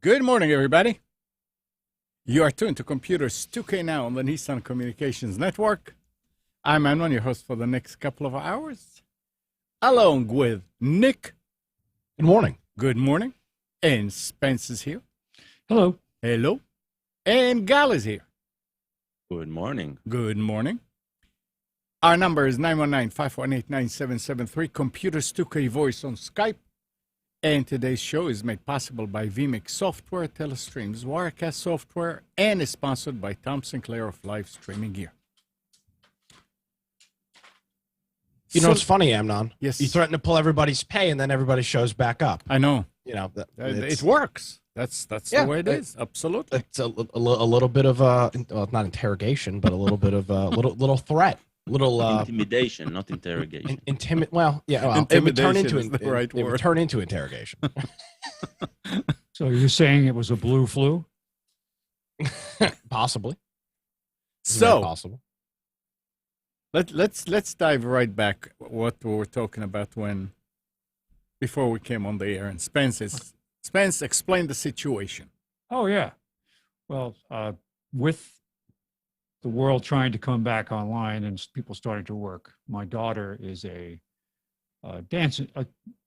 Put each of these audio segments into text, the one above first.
Good morning, everybody. You are tuned to Computers 2K Now on the Nissan Communications Network. I'm Anwan, your host for the next couple of hours, along with Nick. Good morning. Good morning. And Spence is here. Hello. Hello. And Gal is here. Good morning. Good morning. Our number is 919-518-9773, Computers 2K Voice on Skype. And today's show is made possible by vMix Software, Telestream's Wirecast software, and is sponsored by Tom Sinclair of Live Streaming Gear. You know, it's funny, Amnon. Yes. You threaten to pull everybody's pay, and then everybody shows back up. I know. You know, it works. That's the way it is. Absolutely. It's a little bit of a, well, not interrogation, but a little bit of a little threat. Little intimidation, not interrogation. Well, yeah, well, it would turn into it would turn into interrogation. So you're saying it was a blue flu? Possibly. So possible. Let's dive right back what we were talking about before we came on the air. And Spence explained the situation. Oh yeah. Well, with the world trying to come back online and people starting to work, my daughter is a dance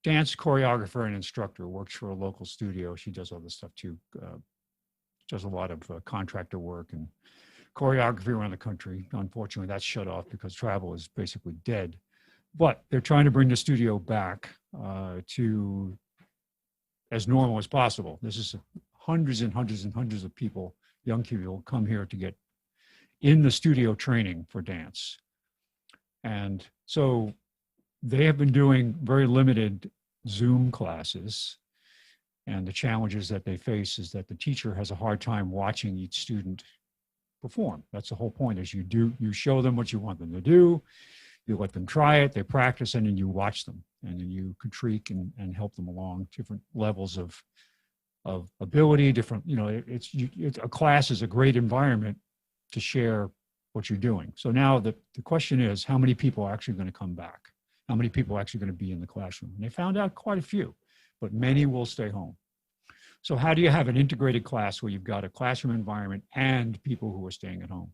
choreographer and instructor, works for a local studio. She does all this stuff too, does a lot of contractor work and choreography around the country. Unfortunately, that's shut off because travel is basically dead. But they're trying to bring the studio back to as normal as possible. This is hundreds and hundreds and hundreds of people, young people, come here to get in the studio training for dance. And so they have been doing very limited Zoom classes. And the challenges that they face is that the teacher has a hard time watching each student perform. That's the whole point, is you show them what you want them to do, you let them try it, they practice, and then you watch them. And then you critique and help them along different levels of ability, different, a class is a great environment to share what you're doing. So now the question is, how many people are actually going to come back? How many people are actually going to be in the classroom? And they found out quite a few, but many will stay home. So how do you have an integrated class where you've got a classroom environment and people who are staying at home?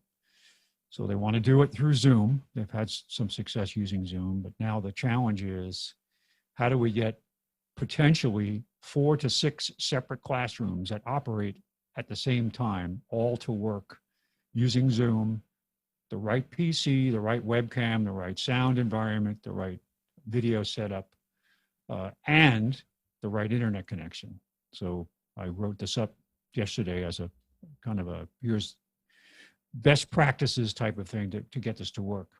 So they want to do it through Zoom. They've had some success using Zoom, but now the challenge is, how do we get potentially 4 to 6 separate classrooms that operate at the same time, all to work using Zoom, the right PC, the right webcam, the right sound environment, the right video setup, and the right internet connection. So I wrote this up yesterday as a kind of here's best practices type of thing to get this to work.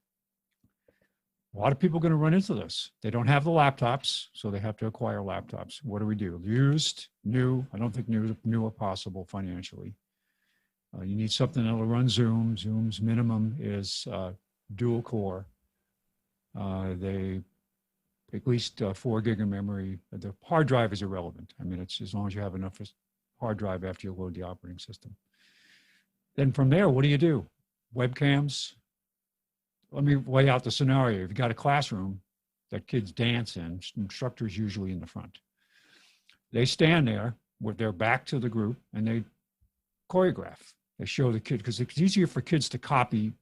A lot of people are going to run into this. They don't have the laptops, so they have to acquire laptops. What do we do? Used, new? I don't think new are possible financially. You need something that'll run Zoom. Zoom's minimum is dual core. They at least 4 gig of memory. The hard drive is irrelevant. I mean, it's as long as you have enough hard drive after you load the operating system. Then from there, what do? Webcams. Let me lay out the scenario. If you've got a classroom that kids dance in, instructors usually in the front. They stand there with their back to the group and they choreograph. They show the kid, because it's easier for kids to copy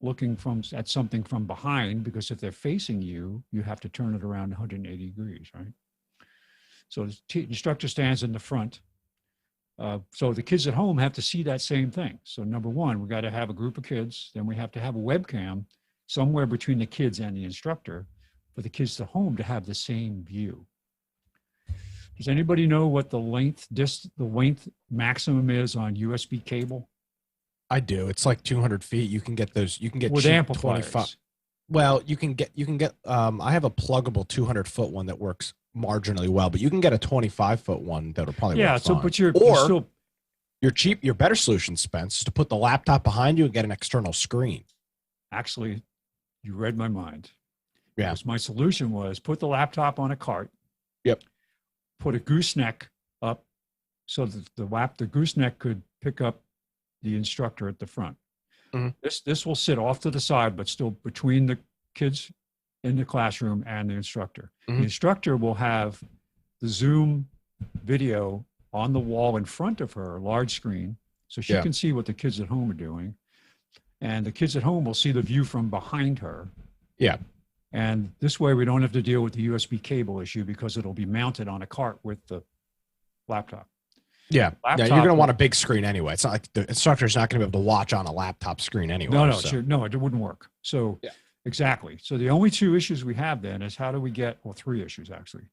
looking at something from behind, because if they're facing you, you have to turn it around 180 degrees, right? So the instructor stands in the front. So the kids at home have to see that same thing. So number one, we got to have a group of kids. Then we have to have a webcam somewhere between the kids and the instructor for the kids at home to have the same view. Does anybody know what the length maximum is on USB cable? I do. It's like 200 feet. You can get those. You can get With cheap amplifiers. 25. Well, you can get. I have a pluggable 200-foot one that works marginally well, but you can get a 25-foot one that'll probably work fine. But you're still. Your cheap, your better solution, Spence, is to put the laptop behind you and get an external screen. Actually, you read my mind. Yeah. My solution was put the laptop on a cart. Yep. Put a gooseneck up so that the gooseneck could pick up the instructor at the front. Mhm. This will sit off to the side, but still between the kids in the classroom and the instructor. Mhm. The instructor will have the Zoom video on the wall in front of her, large screen, so she can see what the kids at home are doing. And the kids at home will see the view from behind her. Yeah. And this way we don't have to deal with the USB cable issue because it'll be mounted on a cart with the laptop. Yeah. Laptop, You're going to want a big screen anyway. It's not like the instructor's not going to be able to watch on a laptop screen anyway. No, it wouldn't work. So exactly. So the only two issues we have then is how do we get, well, three issues actually.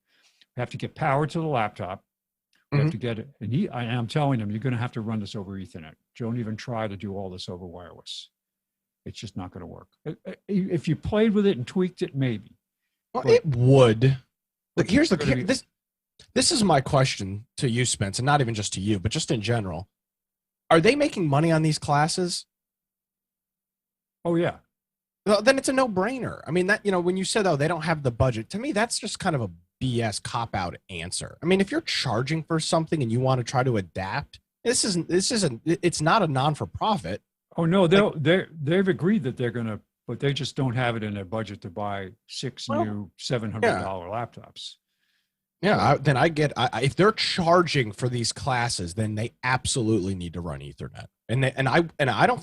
We have to get power to the laptop. We have to get it. And I'm telling them, you're going to have to run this over Ethernet. Don't even try to do all this over wireless. It's just not going to work. If you played with it and tweaked it, maybe. Well, it would. Look, here's be, this is my question to you, Spence, and not even just to you, but just in general. Are they making money on these classes? Oh, yeah. Well, then it's a no-brainer. I mean, that, when you said, they don't have the budget, to me, that's just kind of a BS cop-out answer. I mean, if you're charging for something and you want to try to adapt, it's not a non-for-profit. Oh, no, they've agreed that they're going to, but they just don't have it in their budget to buy six new $700 laptops. Yeah, if they're charging for these classes, then they absolutely need to run Ethernet. And I don't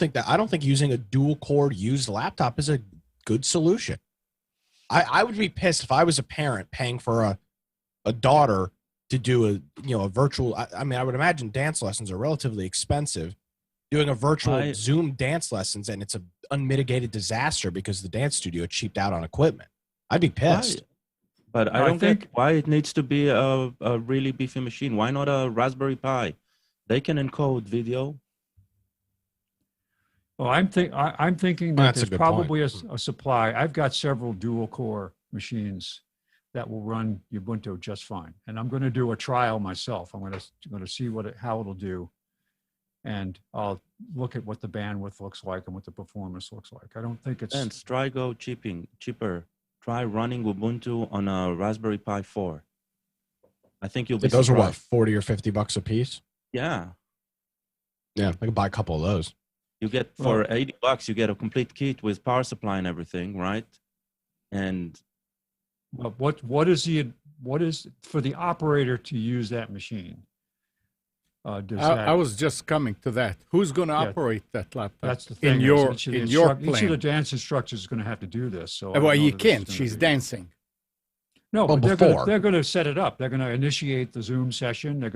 think using a dual core used laptop is a good solution. I would be pissed if I was a parent paying for a daughter to do a virtual. I mean, I would imagine dance lessons are relatively expensive. Doing a virtual Zoom dance lessons, and it's an unmitigated disaster because the dance studio cheaped out on equipment. I'd be pissed. But I don't think why it needs to be a really beefy machine. Why not a Raspberry Pi? They can encode video. Well, I'm thinking that there's probably a supply. I've got several dual core machines that will run Ubuntu just fine, and I'm going to do a trial myself. I'm going to see how it'll do, and I'll look at what the bandwidth looks like and what the performance looks like. I don't think it's. And try go cheaper. Try running Ubuntu on a Raspberry Pi 4. I think you'll be. Those surprised. are what, $40 or $50 a piece? Yeah. Yeah, I could buy a couple of those. You get for $80, you get a complete kit with power supply and everything, right? And what is for the operator to use that machine? I was just coming to that. Who's going to operate that laptop? That's the thing. In your Each plan. of the dance instructors is going to have to do this. So well, you can't. She's dancing. No, well, but they're going to set it up. They're going to initiate the Zoom session. They've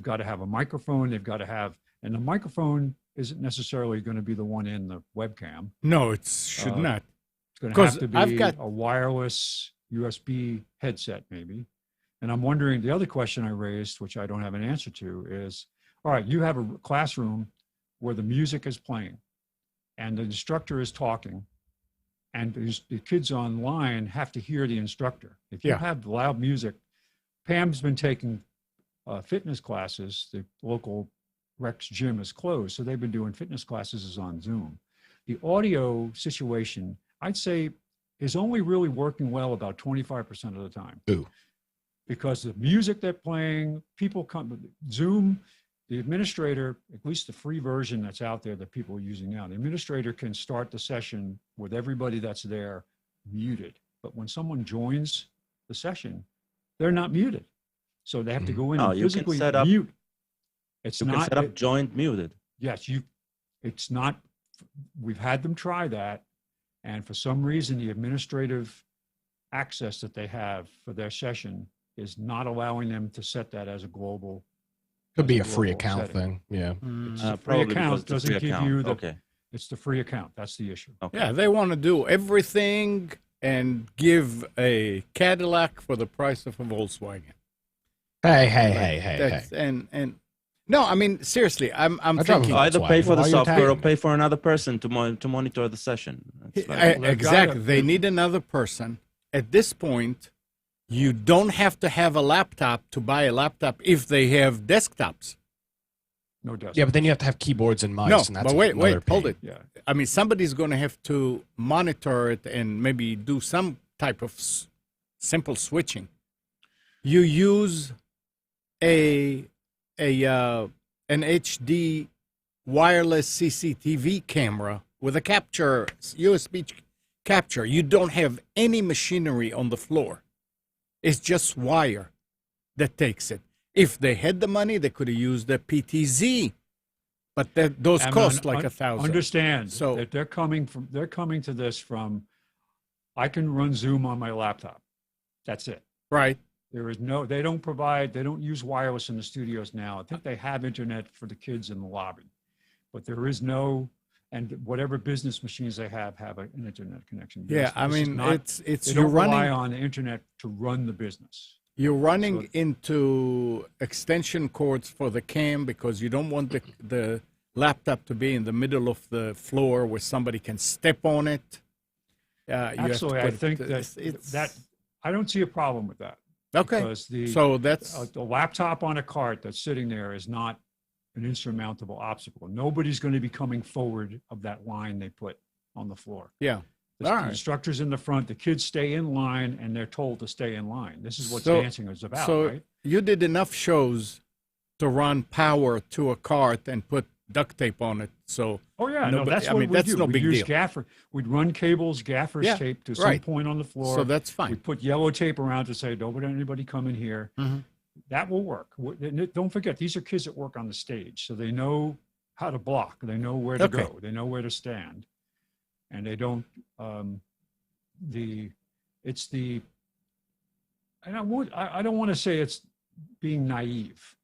got to have a microphone. And the microphone isn't necessarily going to be the one in the webcam. No, it should not. It's going to have to be a wireless USB headset, maybe. And I'm wondering, the other question I raised, which I don't have an answer to, is, all right, you have a classroom where the music is playing and the instructor is talking, and the kids online have to hear the instructor. If you have loud music, Pam's been taking fitness classes. The local Rex gym is closed, so they've been doing fitness classes on Zoom. The audio situation, I'd say, is only really working well about 25% of the time. Ooh. Because the music they're playing, people come, Zoom, the administrator, at least the free version that's out there that people are using now, the administrator can start the session with everybody that's there muted. But when someone joins the session, they're not muted. So they have to go in and physically mute. You can set up joint muted. Yes, it's not, we've had them try that. And for some reason, the administrative access that they have for their session is not allowing them to set that as a global. Could be a free account thing. Yeah. Free account doesn't give you the. Okay. It's the free account. That's the issue. Okay. Yeah, they want to do everything and give a Cadillac for the price of a Volkswagen. Hey. And no, I mean seriously, I'm thinking Either pay for the Why are you software or attacking pay for another person to monitor the session. It's like- exactly. They need another person. At this point, you don't have to have a laptop to buy a laptop if they have desktops. No desk. Yeah, but then you have to have keyboards and mice. No, and that's but wait, another hold pain. it. Yeah. I mean, somebody's going to have to monitor it and maybe do some type of simple switching. You use an HD wireless CCTV camera with a USB capture. You don't have any machinery on the floor. It's just wire that takes it. If they had the money, they could have used a PTZ, but those cost like $1,000. Understand So- that they're coming to this from, I can run Zoom on my laptop. That's it. Right. They don't use wireless in the studios now. I think they have internet for the kids in the lobby, but there is no, and whatever business machines they have an internet connection. Yeah, I This is mean, not- it's they you're don't rely running on the internet to run the business. you're running So- into extension cords for the cam because you don't want the laptop to be in the middle of the floor where somebody can step on it. You have to Actually, I put it- think it's- that I don't see a problem with that. okay. Because So that's a laptop on a cart that's sitting there is not an insurmountable obstacle. Nobody's going to be coming forward of that line they put on the floor. yeah. The All right. instructors in the front, the kids stay in line and they're told to stay in line. This is what So- dancing is about, So right? you did enough shows to run power to a cart and put duct tape on it. So Oh yeah, no, no, but- that's I what mean, we that's do. no We'd big use deal. gaffer. We'd run cables, gaffer's Yeah, tape to some right. point on the floor. so that's We fine. put yellow tape around to say, don't let anybody come in here. Mhm. That will work. Don't forget, these are kids that work on the stage, so they know how to block. They know where to Okay. go. They know where to stand, and they don't. And I don't want to say it's being naive,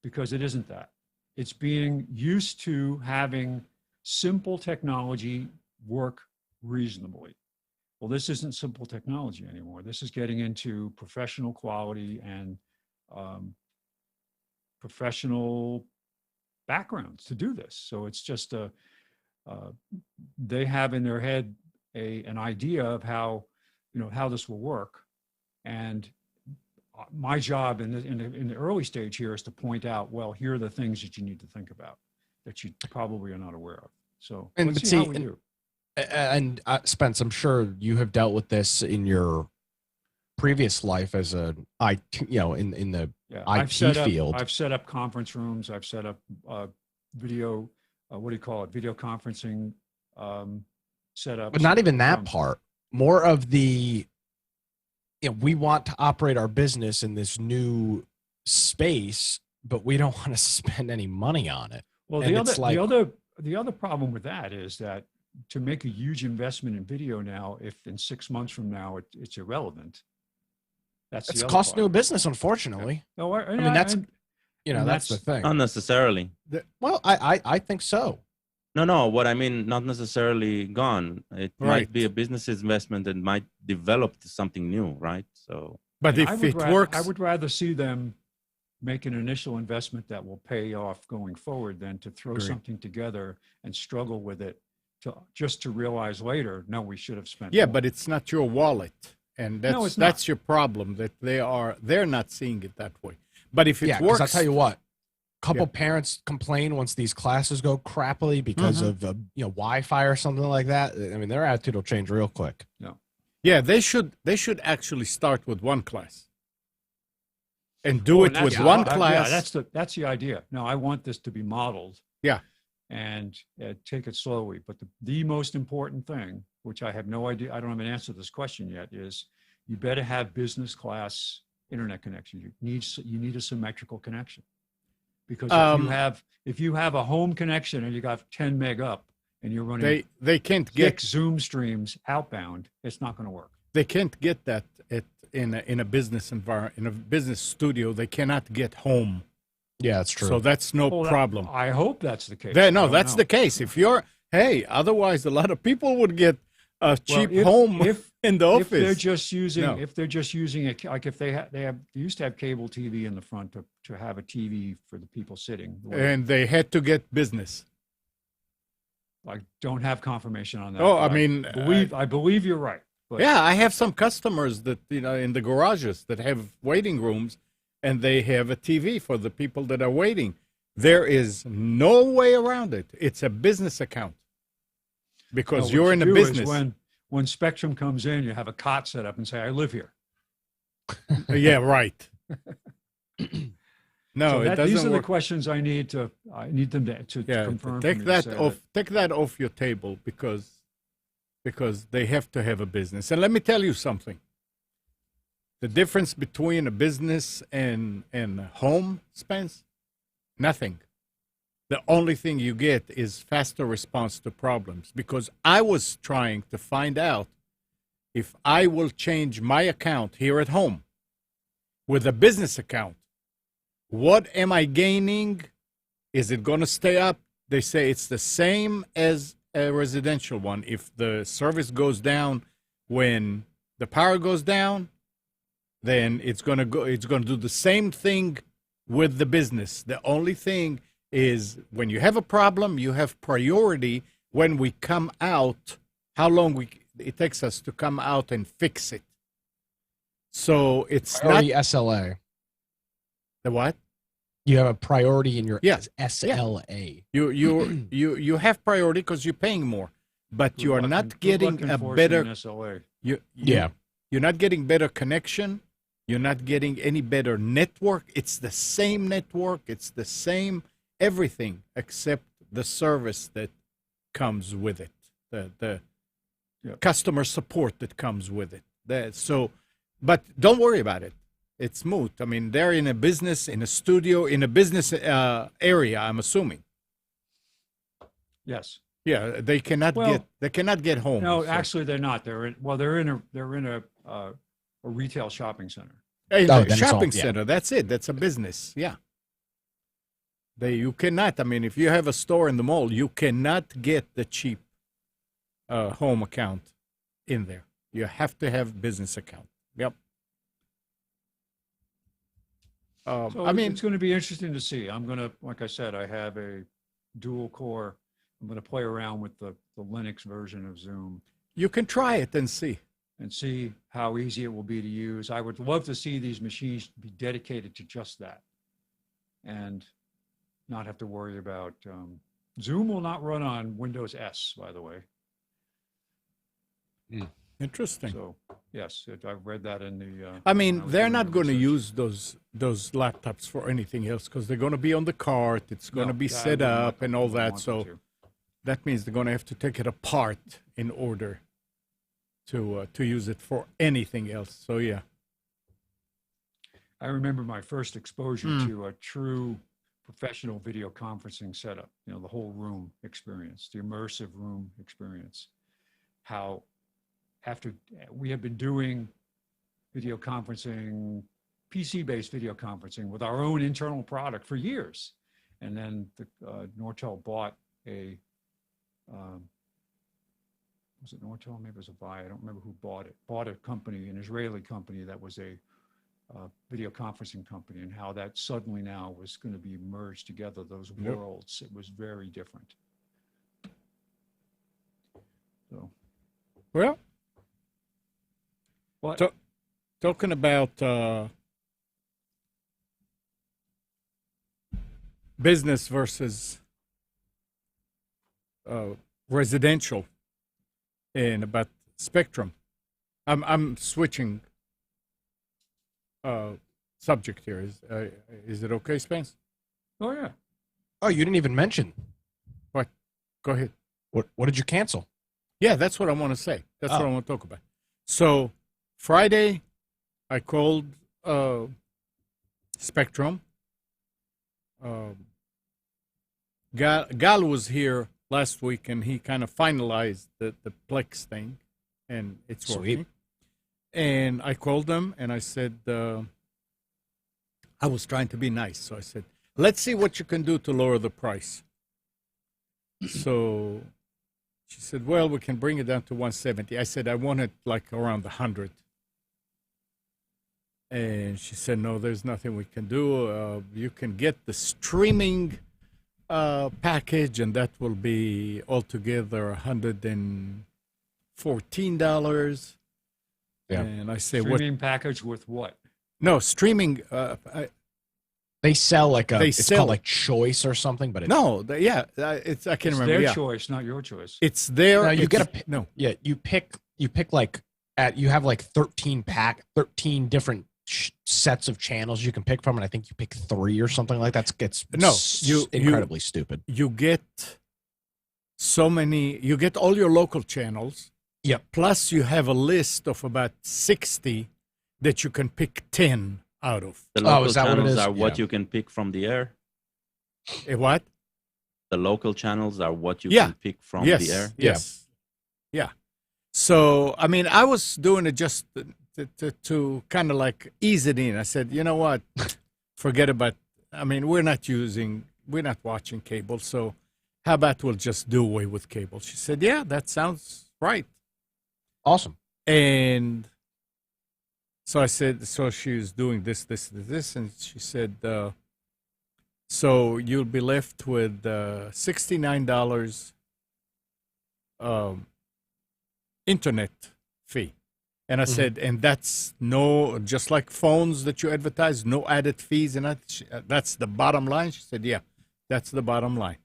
because it isn't that. It's being used to having simple technology work reasonably. Well, this isn't simple technology anymore. This is getting into professional quality and professional backgrounds to do this. So it's just they have in their head an idea of how this will work. And my job in the early stage here is to point out, well, here are the things that you need to think about that you probably are not aware of. So let's see how we do. And Spence, I'm sure you have dealt with this in your previous life as a in the IT field. I've set up conference rooms. I've set up video. What do you call it? Video conferencing setups. But not even that part. More of the, we want to operate our business in this new space, but we don't want to spend any money on it. Well, And the other problem with that is that to make a huge investment in video now, if in 6 months from now it's irrelevant, It's costing you a business, unfortunately. No, I mean, that's the thing. Not necessarily. Well, I think so. No, what I mean, not necessarily gone. It Right. might be a business investment that might develop to something new, right? So, But if it works, I would rather see them make an initial investment that will pay off going forward than to throw Agreed. something together and struggle with it to realize later, no, we should have spent yeah, more. but it's not your wallet, and No, it's not. that's your problem, that they're not seeing it that way. But if it Yeah, because works, I'll tell you what, couple parents complain once these classes go crappily because of Wi-Fi or something like that. I mean, their attitude will change real quick. yeah, they should actually start with one class and do it with one class. Yeah, that's the idea. No, I want this to be modeled. Yeah. And take it slowly. But the most important thing, which I have no idea, I don't have an answer to this question yet, is you better have business class internet connection. You need a symmetrical connection. Because if you have a home connection and you got 10 meg up and you're running they can't 6 get Zoom streams outbound, it's not going to work. they can't get that in a business environment, in a business studio. They cannot get home. Yeah, that's true. So that's no problem. I hope that's the case. No, that's the case. If you're Hey, otherwise a lot of people would get a cheap if- home if- in the office. If they're just using, No. if they're just using it, like if they used to have cable TV in the front to have a TV for the people sitting. And they had to get business. I don't have confirmation on that. Oh, but I mean, I believe you're right. But yeah, I have some customers that, in the garages that have waiting rooms, and they have a TV for the people that are waiting. There is no way around it. It's a business account because what you're you in a do is business. When Spectrum comes in, you have a cot set up and say, "I live here." Yeah, right. No, So it doesn't these are the work. questions I need them to Yeah, confirm. take for me to that say off. Take that off your table because they have to have a business. And let me tell you something. The difference between a business and home, Spence, nothing. The only thing you get is faster response to problems, because I was trying to find out if I will change my account here at home with a business account. What am I gaining? Is it going to stay up? They say it's the same as a residential one. If the service goes down when the power goes down, then it's going to do the same thing with the business. The only thing is when you have a problem, you have priority when we come out, how long it takes us to come out and fix it. So it's Priority not SLA. the what? You have a priority in your Yeah. SLA. You have priority because you're paying more, but you are Good luck not getting a enforcing better. an SLA. Yeah. You're not getting better connection. You're not getting any better network. It's the same network. It's the same everything except the service that comes with it, the Yep. customer support that comes with it. But don't worry about it. It's moot. I mean, they're in a business, in a studio, in a business area, I'm assuming. Yes. Yeah, they cannot get home. No, so. actually, they're not. They're in a retail shopping center. Hey, Oh, the then it's shopping all- yeah. center. That's it. That's a business. Yeah. You cannot. I mean, if you have a store in the mall, you cannot get the cheap home account in there. You have to have business account. Yep. So I mean, it's going to be interesting to see. I'm going to, like I said, I have a dual core. I'm going to play around with the Linux version of Zoom you can try it and see. and see how easy it will be to use. I would love to see these machines be dedicated to just that and not have to worry about Zoom will not run on Windows S, by the way. Interesting. So yes, I've read that in the. I when mean, was they're doing not the going to research. use those laptops for anything else because they're going to be on the cart. It's going No, to be I set wouldn't want up them- and all wouldn't that. want So them to. that means they're going to have to take it apart in order to use it for anything else. So yeah. I remember my first exposure Hmm. to a true professional video conferencing setup, the whole room experience, the immersive room experience. How after we have been doing video conferencing, PC-based video conferencing with our own internal product for years. And then Nortel bought was it Nortel? Maybe it was Avaya. I don't remember who bought it. Bought a company, an Israeli company that was a video conferencing company, and how that suddenly now was going to be merged together, those Yep. worlds. It was very different. So, Well, but So- talking about business versus residential, and about Spectrum, I'm switching subject here. Is it okay, Spence? oh yeah, Oh, you didn't even mention. Go ahead. What did you cancel? Yeah, that's what I want to say. That's what Oh. I want to talk about. So Friday, I called Spectrum. Gal was here last week, and he kind of finalized the Plex thing, and it's Sweet. working. And I called them, and I said, I was trying to be nice, so I said, let's see what you can do to lower the price. So She said, well, we can bring it down to 170. I said, I want it like around 100. And she said, no, there's nothing we can do. You can get the streaming package, and that will be altogether $114. Yeah. And I say, Streaming package with what? No, streaming. They sell like it's sell called like Choice or something, but it's, it's I can't It's remember. their Yeah, choice, not your choice. it's there. no, you it's- get a no. yeah, you pick like you have like 13 different sets of channels you can pick from, and I think you pick 3 or something like that. Gets incredibly stupid. You get so many. You get all your local channels. Yep. Plus, you have a list of about 60 that you can pick 10 out of. The local is that what it channels is? are what Yeah. you can pick from the air. What? The local channels are what you Yeah. can pick from Yes. the air. Yes. Yeah. So, I mean, I was doing it just to kind of like ease it in. I said, you know what? Forget about, I mean, we're not watching cable. So how about we'll just do away with cable? She said, yeah, that sounds right. Awesome. And so I said, so she's doing this, and she said, so you'll be left with $69 internet fee. And I said, and that's just like phones that you advertise, no added fees, and that's the bottom line. She said, yeah, that's the bottom line.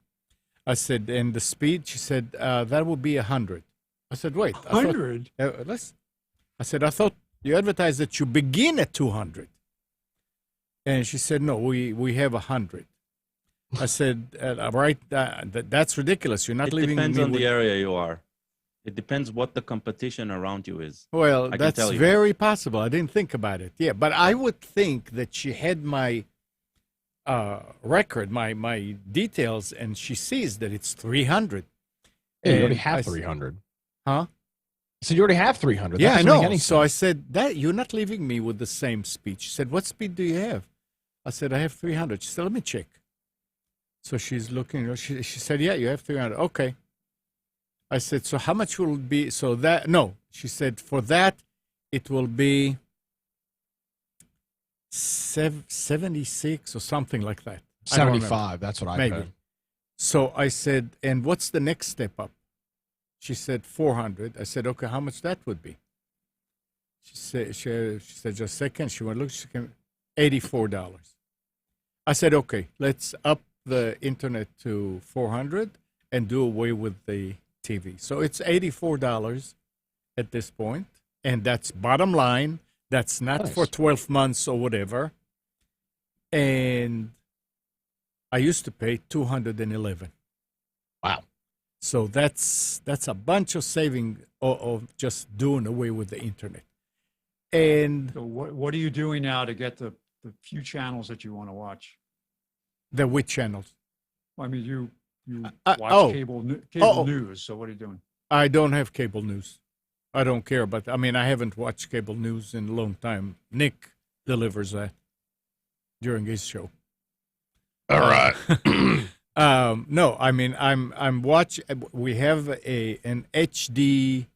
I said, and the speed? She said, that will be 100. I said, wait, 100? I said, I thought you advertised that you begin at 200. And she said, no, we have 100. I said, right, that's ridiculous. You're not It leaving depends me on with... the area you are. It depends what the competition around you is. Well, I can that's tell you. very possible. I didn't think about it. Yeah, but I would think that she had my record, my details, and she sees that it's 300. Yeah, you already And have 300. Huh? So you already have 300. That Yeah, I doesn't make know. any So I sense. said, that you're not leaving me with the same speed. She said, what speed do you have? I said, I have 300. She said, let me check. So she's looking. She said, yeah, you have 300. Okay. I said, so how much will it be? So that, no. She said, for that, it will be 76 or something like that. I don't remember. 75. That's what I Maybe. paid. So I said, and what's the next step up? She said 400. I said, okay, how much that would be? She said, just a second. She went, look, she can, $84. I said, okay, let's up the internet to 400 and do away with the TV. So it's $84 at this point, and that's bottom line. That's not Nice. for 12 months or whatever. And I used to pay $211. Wow. So that's a bunch of saving of just doing away with the internet. And So what are you doing now to get the few channels that you want to watch? the which channels? I mean, you oh. watch cable Oh. news. So what are you doing? I don't have cable news. I don't care, but I mean, I haven't watched cable news in a long time. Nick delivers that during his show. All right. No, I mean, I'm watch. We have an HD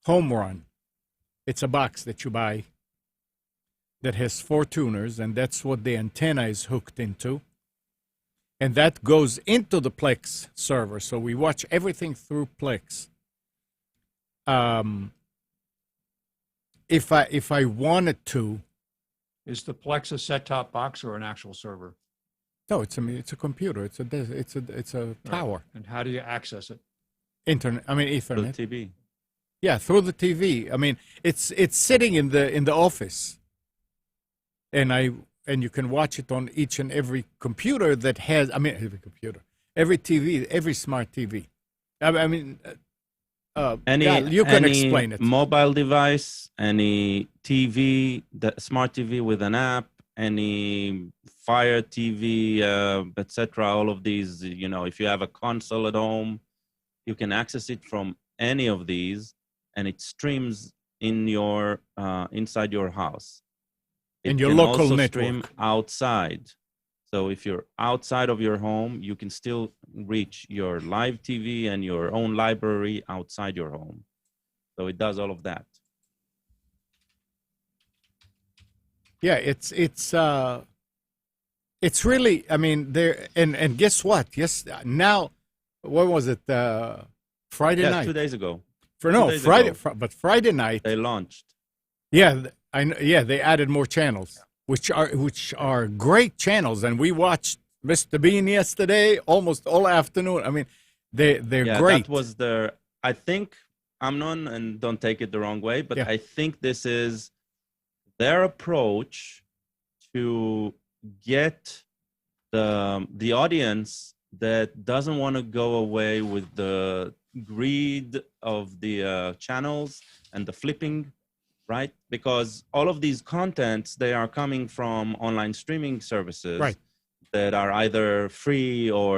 home run. It's a box that you buy that has 4 tuners, and that's what the antenna is hooked into. And that goes into the Plex server. So we watch everything through Plex. If I wanted to, Is the Plex a set-top box or an actual server? no, it's a computer. It's a tower. And how do you access it? Internet. I mean Pluto Ethernet. TV. Yeah, through the TV. I mean, it's sitting in the office, and you can watch it on each and every computer that has. I mean, every computer, every TV, every smart TV. I mean, Gal, you can explain it. Mobile device, any TV, the smart TV with an app, any Fire TV, etc. All of these, if you have a console at home, you can access it from any of these, and it streams in your inside your house. In It your can local also network. stream outside. So if you're outside of your home, you can still reach your live TV and your own library outside your home. So it does all of that. Yeah, it's really, I mean, there, and guess what? Yes, now, what was it? Friday Yeah, night. 2 days ago. Friday, but Friday night. They launched. Yeah, yeah, they added more channels, which are great channels, and we watched Mr. Bean yesterday, almost all afternoon. I mean, they're great. That was I think, Amnon, and don't take it the wrong way, but I think this is their approach to get the audience that doesn't want to go away with the greed of the channels and the flipping, right? Because all of these contents, they are coming from online streaming services, right, that are either free or,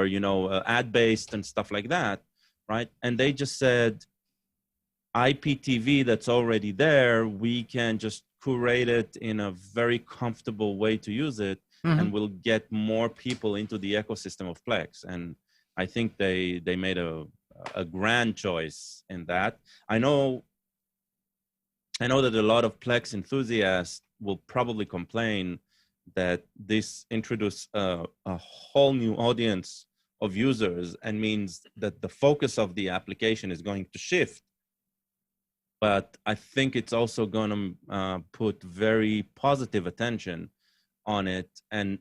ad-based and stuff like that, right? And they just said, IPTV that's already there, we can just curate it in a very comfortable way to use it, and we'll get more people into the ecosystem of Plex. And I think they made a grand choice in that. I know that a lot of Plex enthusiasts will probably complain that this introduced a whole new audience of users and means that the focus of the application is going to shift. But I think it's also going to put very positive attention on it, and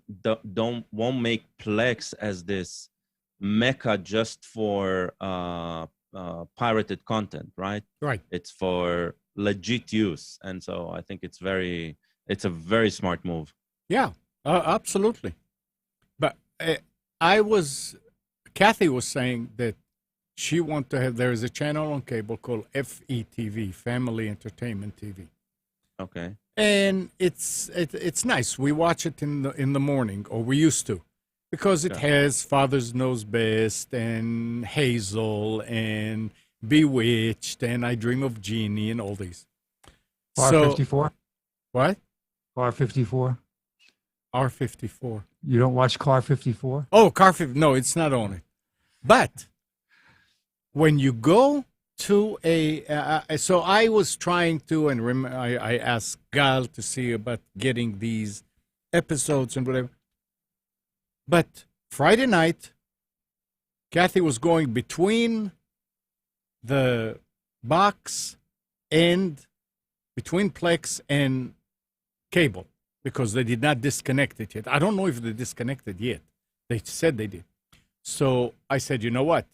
won't make Plex as this mecca just for pirated content, right? Right. It's for legit use, and so I think it's a very smart move. Yeah, absolutely. But Kathy was saying that she wants to have, there is a channel on cable called FETV, Family Entertainment TV. Okay. And it's nice. We watch it in the morning, or we used to, because it has Father's Knows Best and Hazel and Bewitched and I Dream of Jeannie and all these. Car 54? What? Car 54? R54. You don't watch Car 54? Oh, Car 50. No, it's not on it. But when you go to so I was trying to, and I asked Gal to see about getting these episodes and whatever. But Friday night, Kathy was going between the box and between Plex and cable because they did not disconnect it yet. I don't know if they disconnected yet. They said they did. So I said, you know what?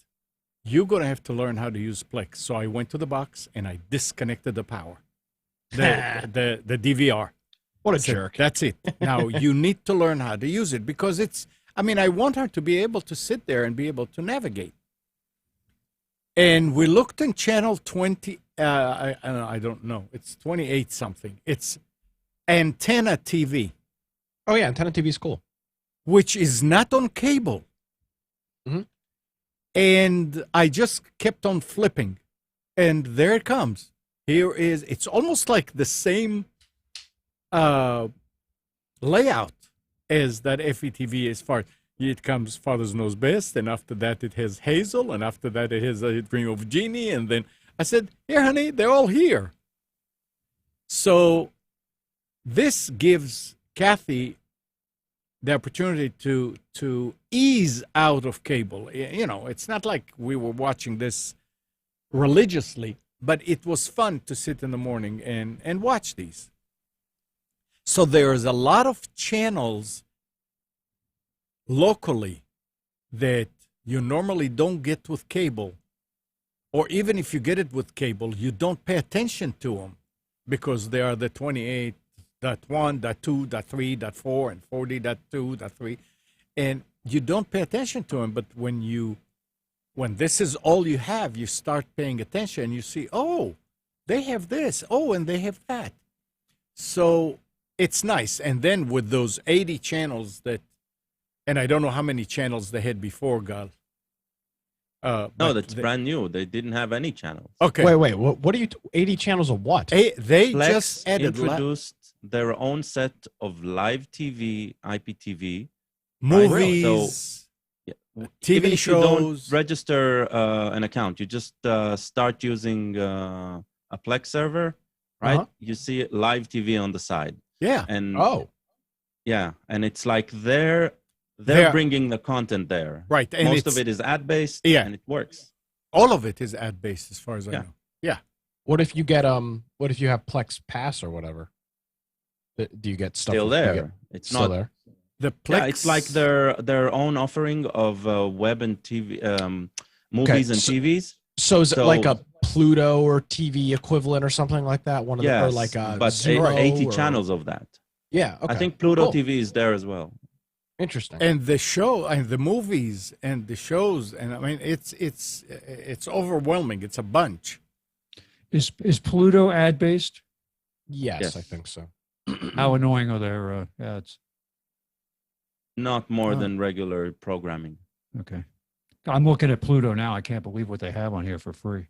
You're going to have to learn how to use Plex. So I went to the box and I disconnected the power, the DVR. What a jerk. That's it. Now you need to learn how to use it because I want her to be able to sit there and be able to navigate. And we looked in channel 20, I don't know, it's 28 something. It's Antenna TV. Oh yeah, Antenna TV is cool. Which is not on cable. Mm-hmm. And I just kept on flipping. And there it comes. It's almost like the same layout as that FETV as far. It comes Father's Knows Best, and after that it has Hazel, and after that it has a Dream of Jeannie, and then I said, here, honey, they're all here. So this gives Kathy the opportunity to ease out of cable. You know, it's not like we were watching this religiously, but it was fun to sit in the morning and watch these. So there's a lot of channels locally that you normally don't get with cable, or even if you get it with cable, you don't pay attention to them because they are the 28.1, .2, .3, .4, and 40.2, .3, and you don't pay attention to them. But when this is all you have, you start paying attention and you see, oh, they have this, oh, and they have that. So it's nice. And then with those 80 channels and I don't know how many channels they had before, Gal. No, that's brand new. They didn't have any channels. Okay. Wait. What are you? 80 channels of what? They Plex just added introduced their own set of live TV, IPTV, movies, Yeah. TV Even if you don't shows. register an account, you just start using a Plex server, right? Uh-huh. You see live TV on the side, Yeah. and Oh, and it's like they're They're- bringing the content there. Right. And Most of it's- it is ad based, Yeah. and it works. all of it is ad based, as far as I Yeah. know. Yeah. what if you get what if you have Plex Pass or whatever? Do you get stuff Still do you there. get- It's still not. there? The Plex. Yeah, it's like their own offering of web and TV movies and so- TVs. So is it like So- a Pluto or TV equivalent or something like that? One of Yes, the, or like a but Zero 80 or- channels of that. Yeah, okay. I think Pluto Cool. TV is there as well. Interesting. And the show and the movies and the shows, and I mean it's overwhelming. It's a bunch. Is Pluto ad based? yes, Yes. I think so. How annoying are their ads? Not more Oh. than regular programming. Okay. I'm looking at Pluto now. I can't believe what they have on here for free.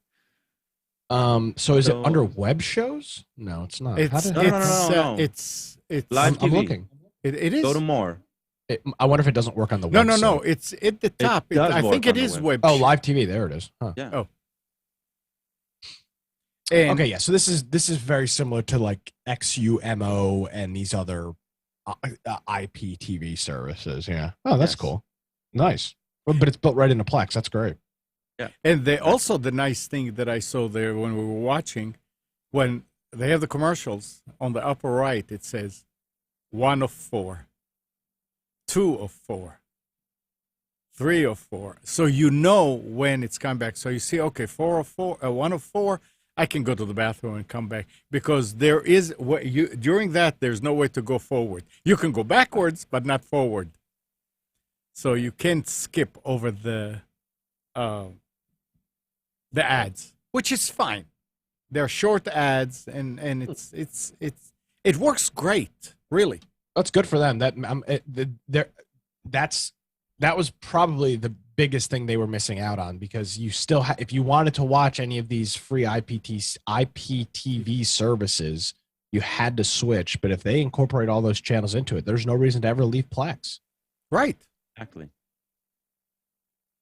So is it So- under web shows? No, it's not. How It's did- No, no, no, no, no. it's Live I'm TV. looking. it is. Go to more. I wonder if it doesn't work on the No, website. no. It's at the top. does I think work it on the is web. web. Oh, live TV. There it is. Huh. Yeah. And Okay, yeah. So this is very similar to like XUMO and these other IPTV services. Yeah. Oh, that's Yes. cool. Nice. But it's built right into Plex. That's great. And they also, the nice thing that I saw there when we were watching, when they have the commercials on the upper right, it says 1 of 4, 2 of 4, 3 of 4. So you know when it's come back. So you see, okay, 4 of 4, 1 of 4. I can go to the bathroom and come back, because there is during that there's no way to go forward. You can go backwards, but not forward. So you can't skip over the ads, which is fine. They're short ads, and it works great, really. That's good for them. That that was probably the biggest thing they were missing out on, because you still if you wanted to watch any of these free IPTV services, you had to switch. But if they incorporate all those channels into it, there's no reason to ever leave Plex. Right. Exactly.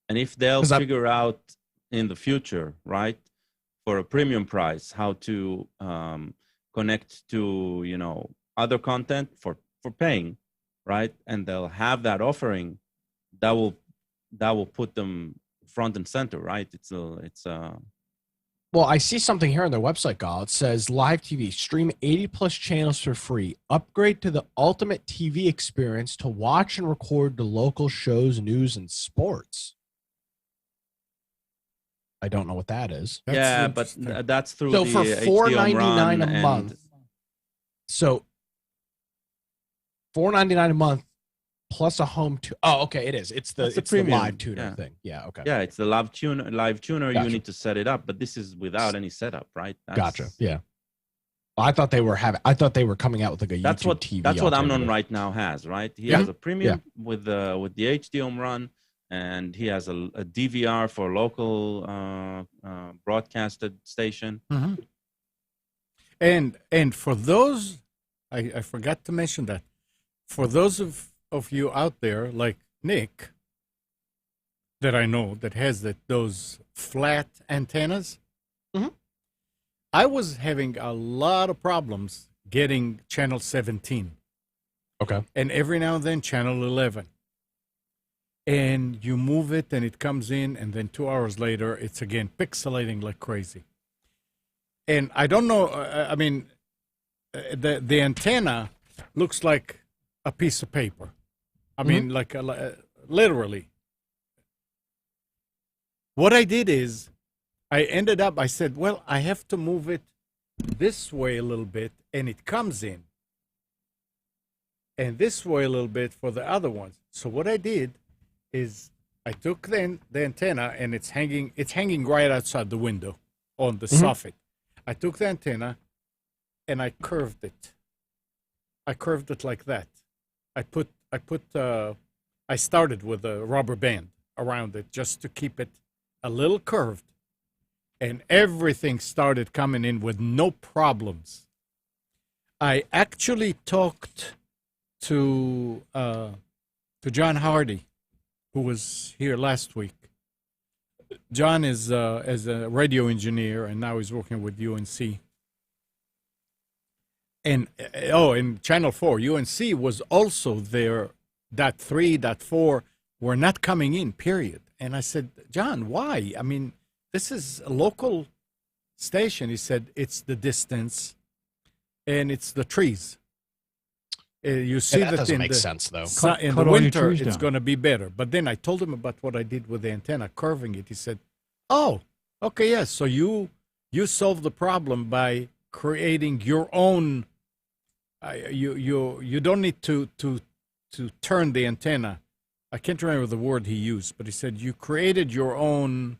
And if they'll 'Cause figure out in the future, right, for a premium price, how to connect to other content for paying, right, and they'll have that offering, that will put them front and center, right? It's Well, I see something here on their website, Gal. It says live TV, stream 80 plus channels for free. Upgrade to the ultimate TV experience to watch and record the local shows, news, and sports. I don't know what that is. That's yeah, but interesting. that's through So the for HDMI $4.99 run a and- month. So $4.99 a month plus a home to. Oh, okay, it is. It's the That's the it's the premium, live tuner yeah. thing. Yeah, okay. Yeah, it's the live tuner. Gotcha. You need to set it up, but this is without any setup, right? Gotcha. Yeah. I thought they were coming out with like a That's YouTube what TV. that's what Amnon alternative. right now has, right? He Yeah. has a premium with the HDMI run, and he has a DVR for local broadcasted station. Mhm. And for those, I forgot to mention that, for those of you out there like Nick, that I know that has those flat antennas, Mhm. I was having a lot of problems getting channel 17, Okay. and every now and then channel 11. And you move it and it comes in, and then 2 hours later it's again pixelating like crazy. And I don't know, I mean, the antenna looks like a piece of paper. I mean, like literally. What I did is I said, well, I have to move it this way a little bit, and it comes in. And this way a little bit for the other ones. So what I did is I took the antenna, and it's hanging right outside the window on the soffit. I took the antenna and I curved it. I curved it like that. I started with a rubber band around it just to keep it a little curved, and everything started coming in with no problems. I actually talked to to John Hardy, who was here last week. John is as a radio engineer, and now he's working with UNC. And in Channel 4, UNC was also there. .3, .4 were not coming in, period. And I said, John, why? I mean, this is a local station. He said, it's the distance and it's the trees. You see that that doesn't in make the, sense, though. in cut the all your winter, trees it's down. going to be better. But then I told him about what I did with the antenna, curving it. He said, oh, okay, yes. So you solved the problem by creating your own. You don't need to turn the antenna. I can't remember the word he used, but he said you created your own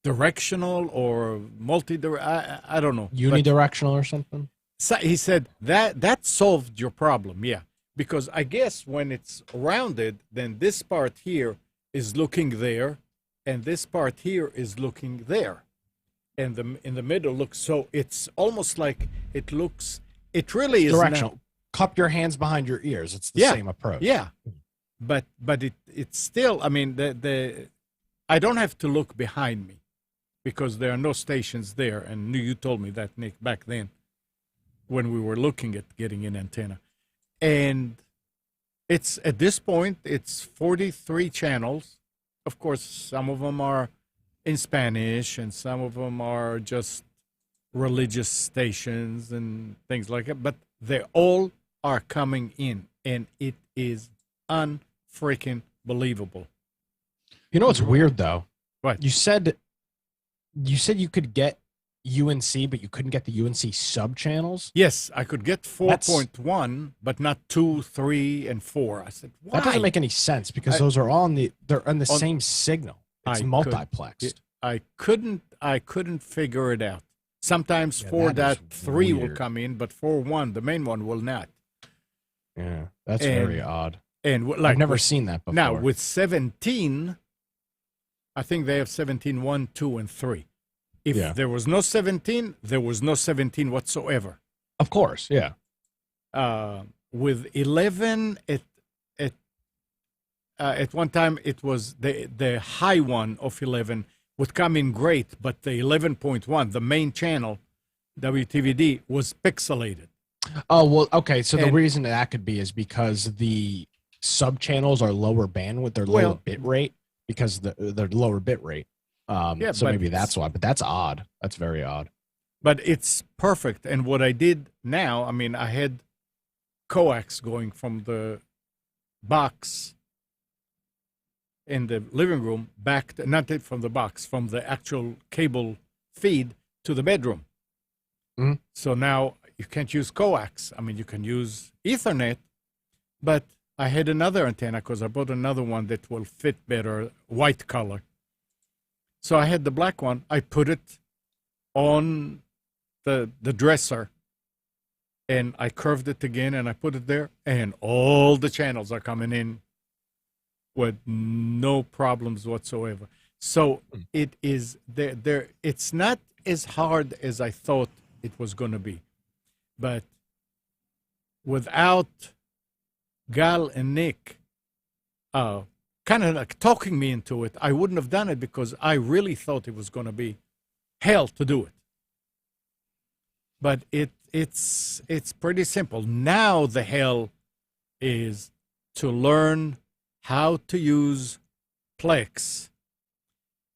directional or I don't know. Unidirectional or something? So he said that solved your problem, yeah. Because I guess when it's rounded, then this part here is looking there, and this part here is looking there. And in the middle looks, so it's almost like it looks, it really is Directional. Cup your hands behind your ears. It's the same approach. Yeah. But it's still, I mean, I don't have to look behind me because there are no stations there. And you told me that, Nick, back then when we were looking at getting an antenna. And it's, at this point, it's 43 channels. Of course, some of them are in Spanish and some of them are just religious stations and things like that. But they all are coming in, and it is unfreaking believable. You know what's weird though? What? You said you could get UNC, but you couldn't get the UNC sub channels. Yes, I could get 4.1, but not 2, 3, and 4. I said, why? That doesn't make any sense because those are they're on the same signal. It's multiplexed. I couldn't figure it out. Sometimes 4.3 will come in, but 4.1, the main one, will not. Yeah, that's very odd. And like I've never seen that before. Now with 17, I think they have 17, 1, 2, and 3. If there was no 17, there was no 17 whatsoever. Of course, yeah. With 11, at one time it was the high one of 11 would come in great, but the 11.1, the main channel, WTVD, was pixelated. Oh, well, okay. So the reason that could be is because the sub channels are lower bandwidth, they're lower bit rate because they're lower bit rate. So maybe that's why, but that's odd. That's very odd. But it's perfect. And what I did now, I mean, I had coax going from the box in the living room back, not from the box, from the actual cable feed to the bedroom. Mm-hmm. So now you can't use coax. I mean, you can use Ethernet, but I had another antenna because I bought another one that will fit better, white color. So I had the black one. I put it on the dresser, and I curved it again, and I put it there, and all the channels are coming in with no problems whatsoever. So it is there. It's not as hard as I thought it was going to be, but without Gal and Nick kind of like talking me into it, I wouldn't have done it because I really thought it was going to be hell to do it. But it's pretty simple. Now the hell is to learn how to use Plex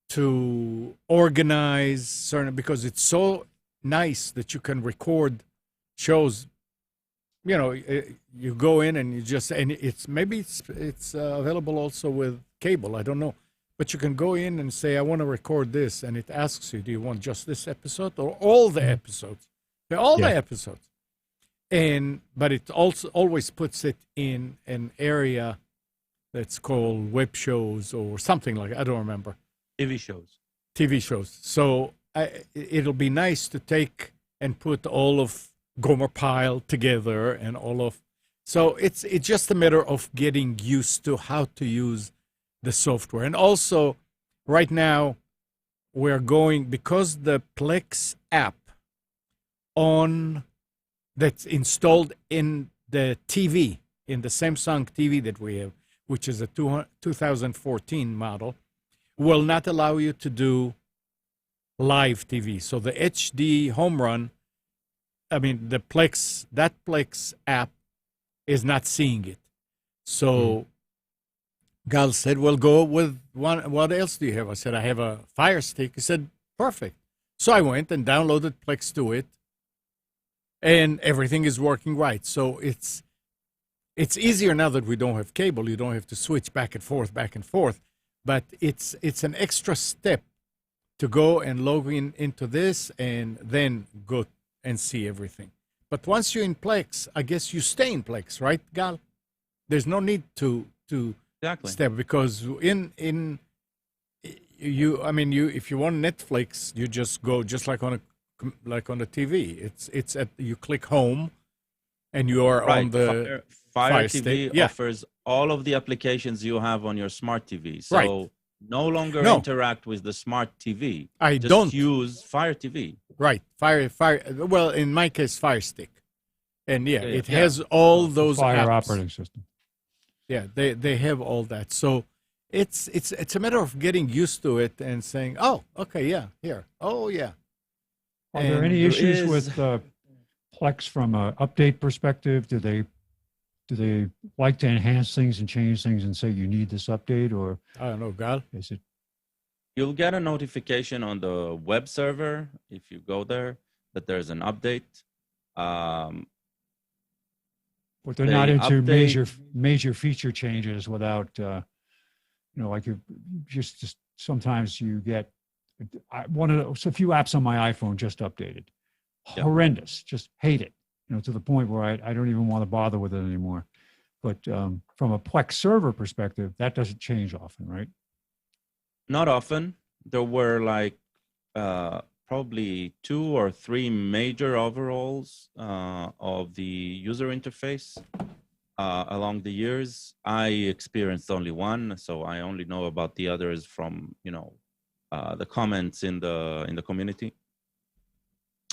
to organize certain, because it's so nice that you can record shows. You know, you go in and you just, and it's available also with cable. I don't know, but you can go in and say, I want to record this, and it asks you, do you want just this episode or all the episodes? All the episodes. But it also always puts it in an area that's called web shows or something like that. I don't remember. TV shows. So it'll be nice to take and put all of Gomer Pyle together and all of. So it's just a matter of getting used to how to use the software. And also, right now, we're going, because the Plex app that's installed in the TV in the Samsung TV that we have, which is a 2014 model, will not allow you to do live TV. So the HD home run, I mean, the Plex, that Plex app is not seeing it. So Gal said, well, go with one. What else do you have? I said, I have a Fire Stick. He said, perfect. So I went and downloaded Plex to it, and everything is working right. So it's easier now that we don't have cable. You don't have to switch back and forth. But it's an extra step to go and log into this and then go and see everything. But once you're in Plex, I guess you stay in Plex, right, Gal? There's no need to Exactly. step, because in you, I mean, you, if you want Netflix, you just go just like on the TV. It's at, you click home, and you are on the Fire Stick. TV Yeah. offers all of the applications you have on your smart TV. So Right. no longer No. interact with the smart TV. I Just don't. use Fire TV. Right, Fire. Well, in my case, Fire Stick, and yeah, Yeah, it yeah. has all those Fire apps. operating system. Yeah, they have all that. So it's a matter of getting used to it and saying, oh, okay, yeah, here, oh yeah. Are there And any there issues is- with Plex from an update perspective? Do they like to enhance things and change things and say you need this update, or I don't know, Gal. is it? You'll get a notification on the web server if you go there that there's an update. But they're They not into update- major feature changes without, like you just sometimes you get one of those, a few apps on my iPhone just updated. Yeah. Horrendous, just hate it, to the point where I don't even want to bother with it anymore. But from a Plex server perspective, that doesn't change often, right? Not often. There were like probably 2 or 3 major overhauls of the user interface along the years. I experienced only one, so I only know about the others from the comments in the community.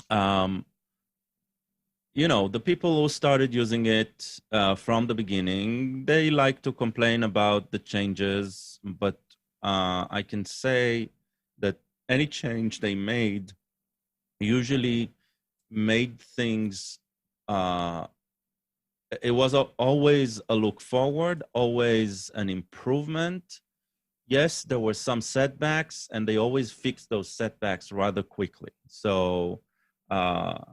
The people who started using it from the beginning, they like to complain about the changes, but I can say that any change they made usually made things, it was always a look forward, always an improvement. Yes, there were some setbacks, and they always fixed those setbacks rather quickly. So I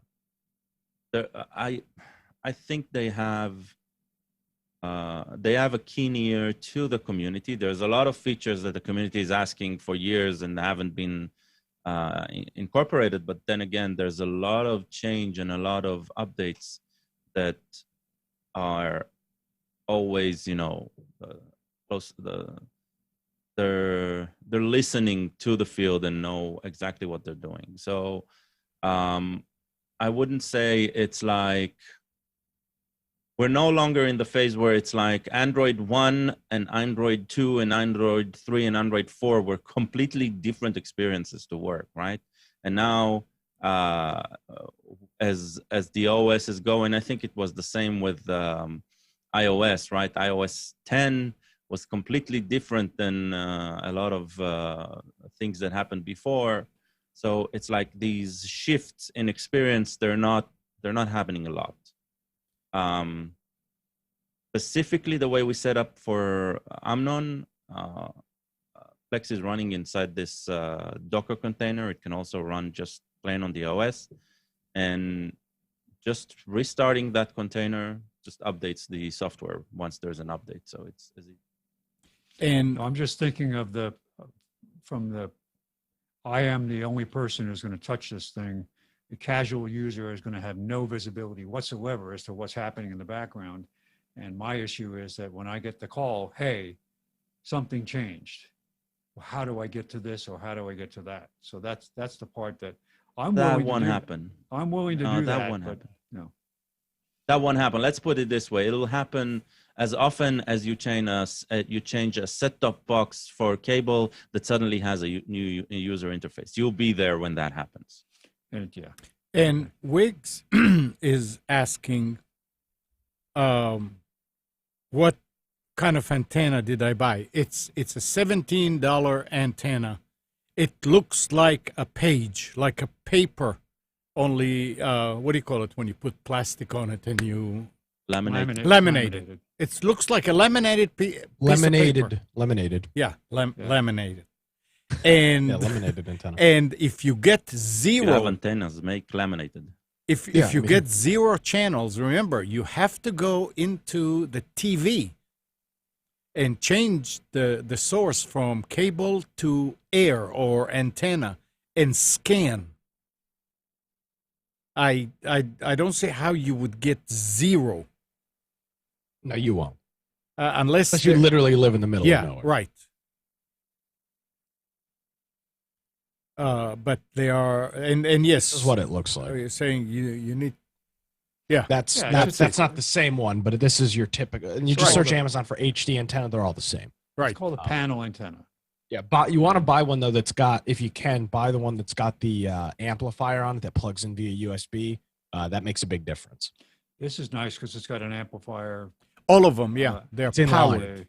think they have a keen ear to the community. There's a lot of features that the community is asking for years and haven't been incorporated. But then again, there's a lot of change and a lot of updates that are always, close to they're listening to the field and know exactly what they're doing. So I wouldn't say it's like, we're no longer in the phase where it's like Android 1 and Android 2 and Android 3 and Android 4 were completely different experiences to work, right? And now, as the OS is going, I think it was the same with iOS, right? iOS 10 was completely different than a lot of things that happened before. So it's like these shifts in experience, they're not happening a lot. Specifically, the way we set up for Amnon, Plex is running inside this Docker container. It can also run just plain on the OS, and just restarting that container just updates the software once there's an update. So it's easy. And I'm just thinking of I am the only person who's going to touch this thing. The casual user is going to have no visibility whatsoever as to what's happening in the background. And my issue is that when I get the call, hey, something changed. Well, how do I get to this, or how do I get to that? So that's the part that I'm That willing won't to do. happen. I'm willing to No, do that that, won't but happen. no. That won't happen. Let's put it this way. It'll happen as often as you change a set-top box for cable that suddenly has a new user interface. You'll be there when that happens. And yeah. And Wiggs is asking, what kind of antenna did I buy? It's a $17 antenna. It looks like a page, like a paper, only what do you call it when you put plastic on it and you laminated. It looks like a laminated piece of paper. Laminated. Yeah, laminated. And Yeah, laminated antenna. And if you get You zero, have antennas, make laminated. if you get zero channels, remember you have to go into the TV and change the source from cable to air or antenna and scan. I don't see how you would get zero. No, you won't. Unless you literally live in the middle of nowhere. Right. But they are, and yes. This is what it looks like. You're saying you need. Yeah. That's not the same one, but this is your typical. And you just search Amazon for HD antenna; they're all the same. Right. It's called a panel antenna. Yeah, but you want to buy one though that's got, if you can, buy the one that's got the amplifier on it that plugs in via USB. That makes a big difference. This is nice because it's got an amplifier. All of them, yeah, they're powered.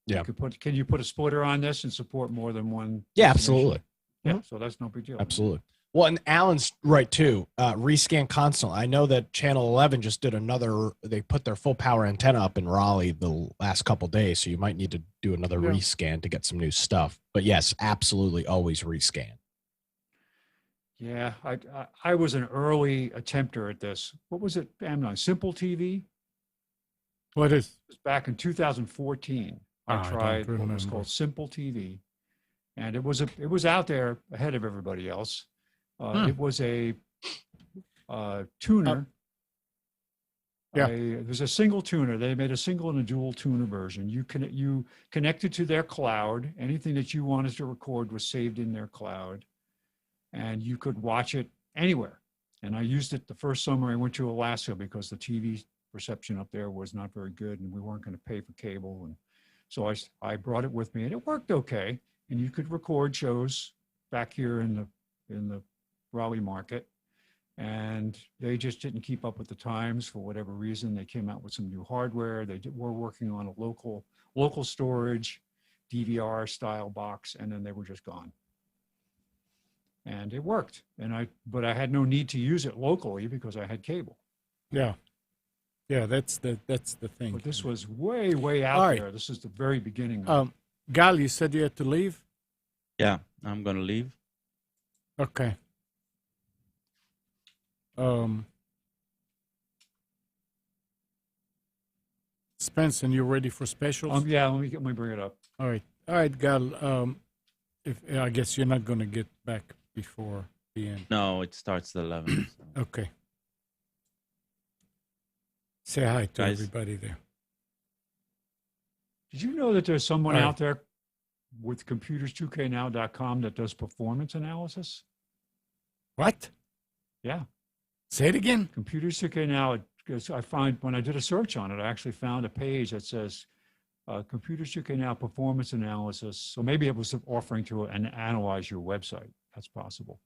Yeah. Can you put a splitter on this and support more than one? Yeah, absolutely. Yeah, so that's no big deal. Absolutely. Well, and Alan's right too. Rescan constantly. I know that Channel 11 just did another. They put their full power antenna up in Raleigh the last couple days, so you might need to do another rescan to get some new stuff. But yes, absolutely, always rescan. Yeah, I was an early attempter at this. What was it? Amazon Simple TV. What is? It was back in 2014. I tried what was called Simple TV, and it was out there ahead of everybody else. It was a tuner. It was a single tuner. They made a single and a dual tuner version. You connected to their cloud. Anything that you wanted to record was saved in their cloud, and you could watch it anywhere. And I used it the first summer I went to Alaska because the TV reception up there was not very good, and we weren't going to pay for cable. And so I brought it with me, and it worked okay. And you could record shows back here in the Raleigh market, and they just didn't keep up with the times for whatever reason. They came out with some new hardware. They were working on a local storage DVR style box, and then they were just gone. And it worked, but I had no need to use it locally because I had cable. Yeah, that's the thing. But this was way out there. This is the very beginning. Gal, you said you had to leave. Yeah, I'm gonna leave. Okay. Spencer, you ready for specials? Yeah, let me bring it up. All right, Gal. I guess you're not going to get back before the end. No, it starts the 11th. So. Okay. Say hi to Guys. everybody there. Did you know that there's someone out there with computers2know.com that does performance analysis? What? Yeah. Say it again. Computers2know. Because I find when I did a search on it, I actually found a page that says Computers2know performance analysis. So maybe it was offering to analyze your website. That's possible.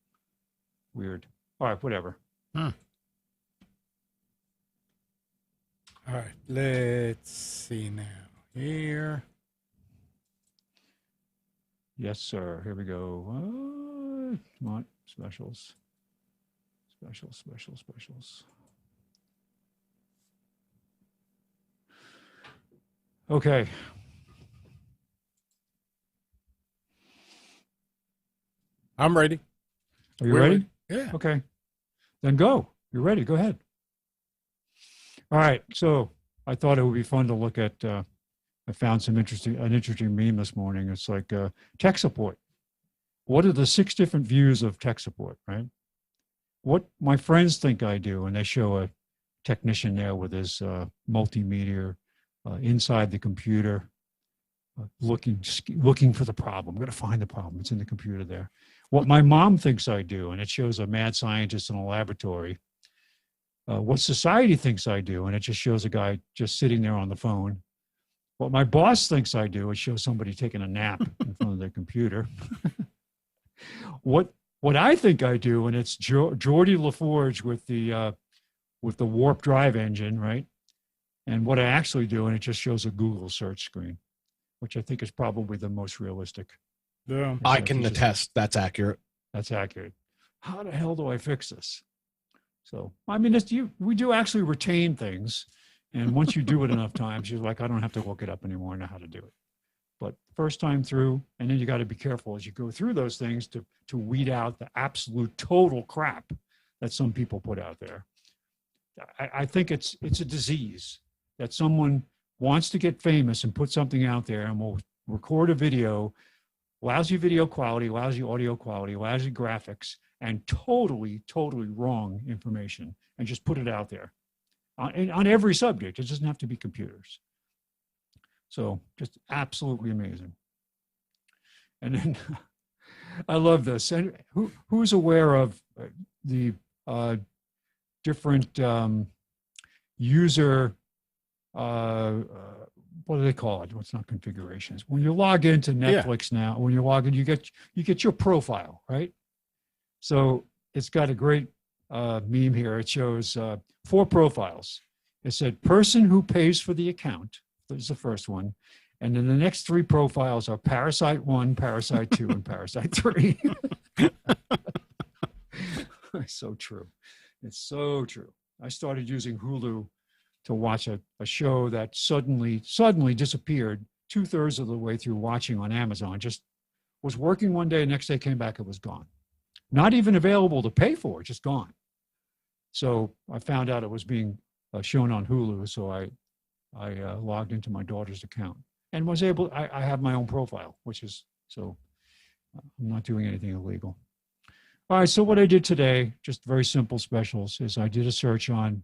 Weird. All right, whatever. All right, let's see now. Here. Yes, sir. Here we go. Come on, specials. Specials. Okay. I'm ready. Are you ready? Yeah. Okay. Then go. You're ready. Go ahead. All right. So I thought it would be fun to look at. I found an interesting meme this morning. It's like tech support. What are the 6 different views of tech support, right? What my friends think I do, and they show a technician there with his multimeter inside the computer, looking for the problem. I'm going to find the problem. It's in the computer there. What my mom thinks I do, and it shows a mad scientist in a laboratory. What society thinks I do, and it just shows a guy just sitting there on the phone. What my boss thinks I do, it shows somebody taking a nap in front of their computer. What I think I do, and it's Geordie LaForge with the warp drive engine, right? And what I actually do, and it just shows a Google search screen, which I think is probably the most realistic. Yeah. I can attest that's accurate. That's accurate. How the hell do I fix this? So, I mean, we do actually retain things. And once you do it enough times, you're like, I don't have to look it up anymore. I know how to do it. But first time through, and then you got to be careful as you go through those things to weed out the absolute total crap that some people put out there. I think it's a disease that someone wants to get famous and put something out there and will record a video, lousy video quality, lousy audio quality, lousy graphics, and totally wrong information, and just put it out there on every subject. It doesn't have to be computers. So just absolutely amazing. And then I love this. And who's aware of the different user, what do they call it? What's not configurations? When you log into Netflix now, when you log in, you get your profile, right? So it's got a great meme here. It shows 4 profiles. It said person who pays for the account. There's the first one. And then the next 3 profiles are Parasite 1, Parasite 2, and Parasite 3. It's so true. It's so true. I started using Hulu to watch a show that suddenly disappeared 2/3 of the way through watching on Amazon. Just was working one day, next day came back, it was gone. Not even available to pay for, just gone. So I found out it was being shown on Hulu, so I logged into my daughter's account and was able, I have my own profile, which is, so I'm not doing anything illegal. All right, so what I did today, just very simple specials, is I did a search on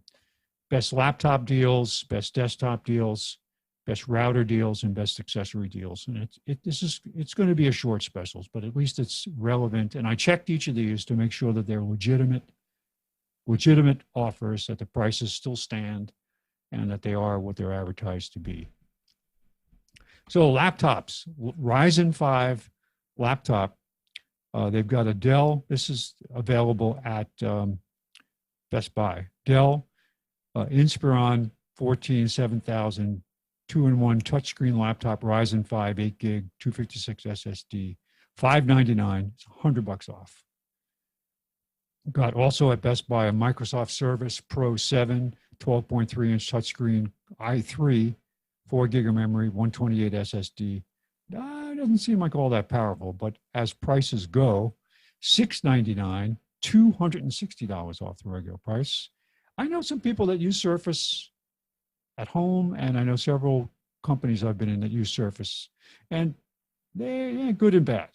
best laptop deals, best desktop deals, best router deals, and best accessory deals. And it's going to be a short specials, but at least it's relevant. And I checked each of these to make sure that they're legitimate offers, that the prices still stand, and that they are what they're advertised to be. So laptops, Ryzen 5 laptop. They've got a Dell. This is available at Best Buy. Dell Inspiron 14 7000 2-in-1 touchscreen laptop, Ryzen 5 8 gig 256 SSD, $599. It's $100 off. Got also at Best Buy a Microsoft Surface Pro 7 12.3-inch touchscreen i3 4 gig of memory 128 SSD. It doesn't seem like all that powerful, but as prices go, $699, $260 off the regular price. I know some people that use Surface at home, and I know several companies I've been in that use Surface, and they're good and bad.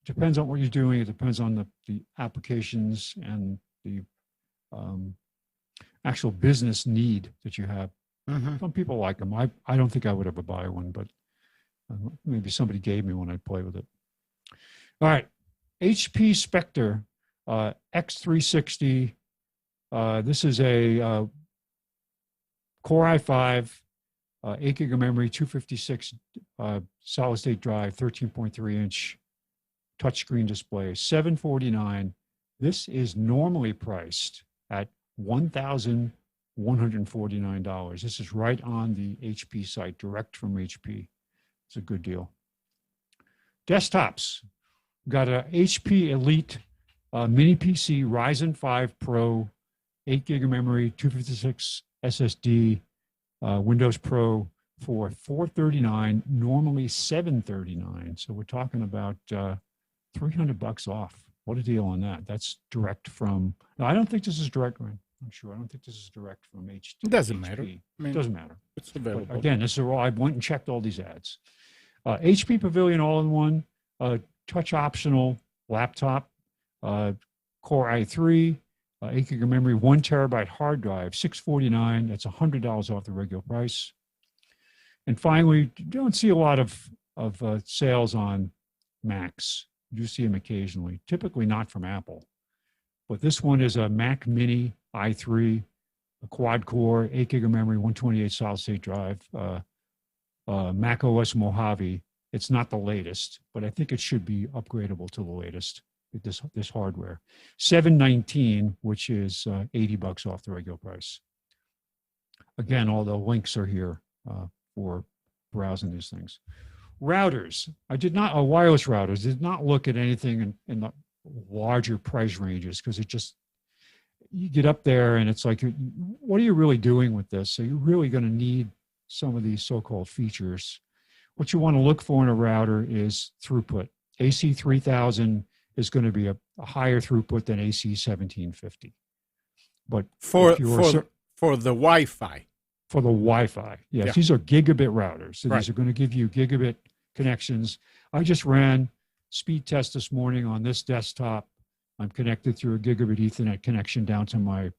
Depends on what you're doing. It depends on the applications and the actual business need that you have. Mm-hmm. Some people like them. I don't think I would ever buy one, but maybe somebody gave me one. I'd play with it. All right. HP Spectre X360. This is a Core i5, 8 gig of memory, 256 solid state drive, 13.3-inch touchscreen display, $749. This is normally priced at $1,149. This is right on the HP site, direct from HP. It's a good deal. Desktops. Got a HP Elite mini PC Ryzen 5 Pro, 8 gig of memory, 256 SSD, Windows Pro for $439, normally $739. So we're talking about $300 off. What a deal on that. That's direct from, no, I don't think this is direct. I'm sure. I don't think this is direct from HP. It doesn't matter. I mean, it doesn't matter. It's available. But again, this is all, I went and checked all these ads. HP Pavilion all-in-one, touch optional laptop, Core i3, 8 gig of memory, 1 terabyte hard drive, $649. That's $100 off the regular price. And finally, you don't see a lot of sales on Macs. You do see them occasionally, typically not from Apple. But this one is a Mac Mini i3, a quad core, 8 gig of memory, 128 solid state drive, Mac OS Mojave. It's not the latest, but I think it should be upgradable to the latest with this hardware. $719, which is $80 off the regular price. Again, all the links are here for browsing these things. Routers. Wireless routers. Did not look at anything in the larger price ranges because it just, you get up there and it's like, what are you really doing with this? So you're really going to need some of these so-called features. What you want to look for in a router is throughput. AC 3000 is going to be a higher throughput than AC 1750. But for the Wi-Fi. For the Wi-Fi, yes. Yeah. These are gigabit routers. So Right. these are going to give you gigabit connections. I just ran speed test this morning on this desktop. I'm connected through a gigabit Ethernet connection down to my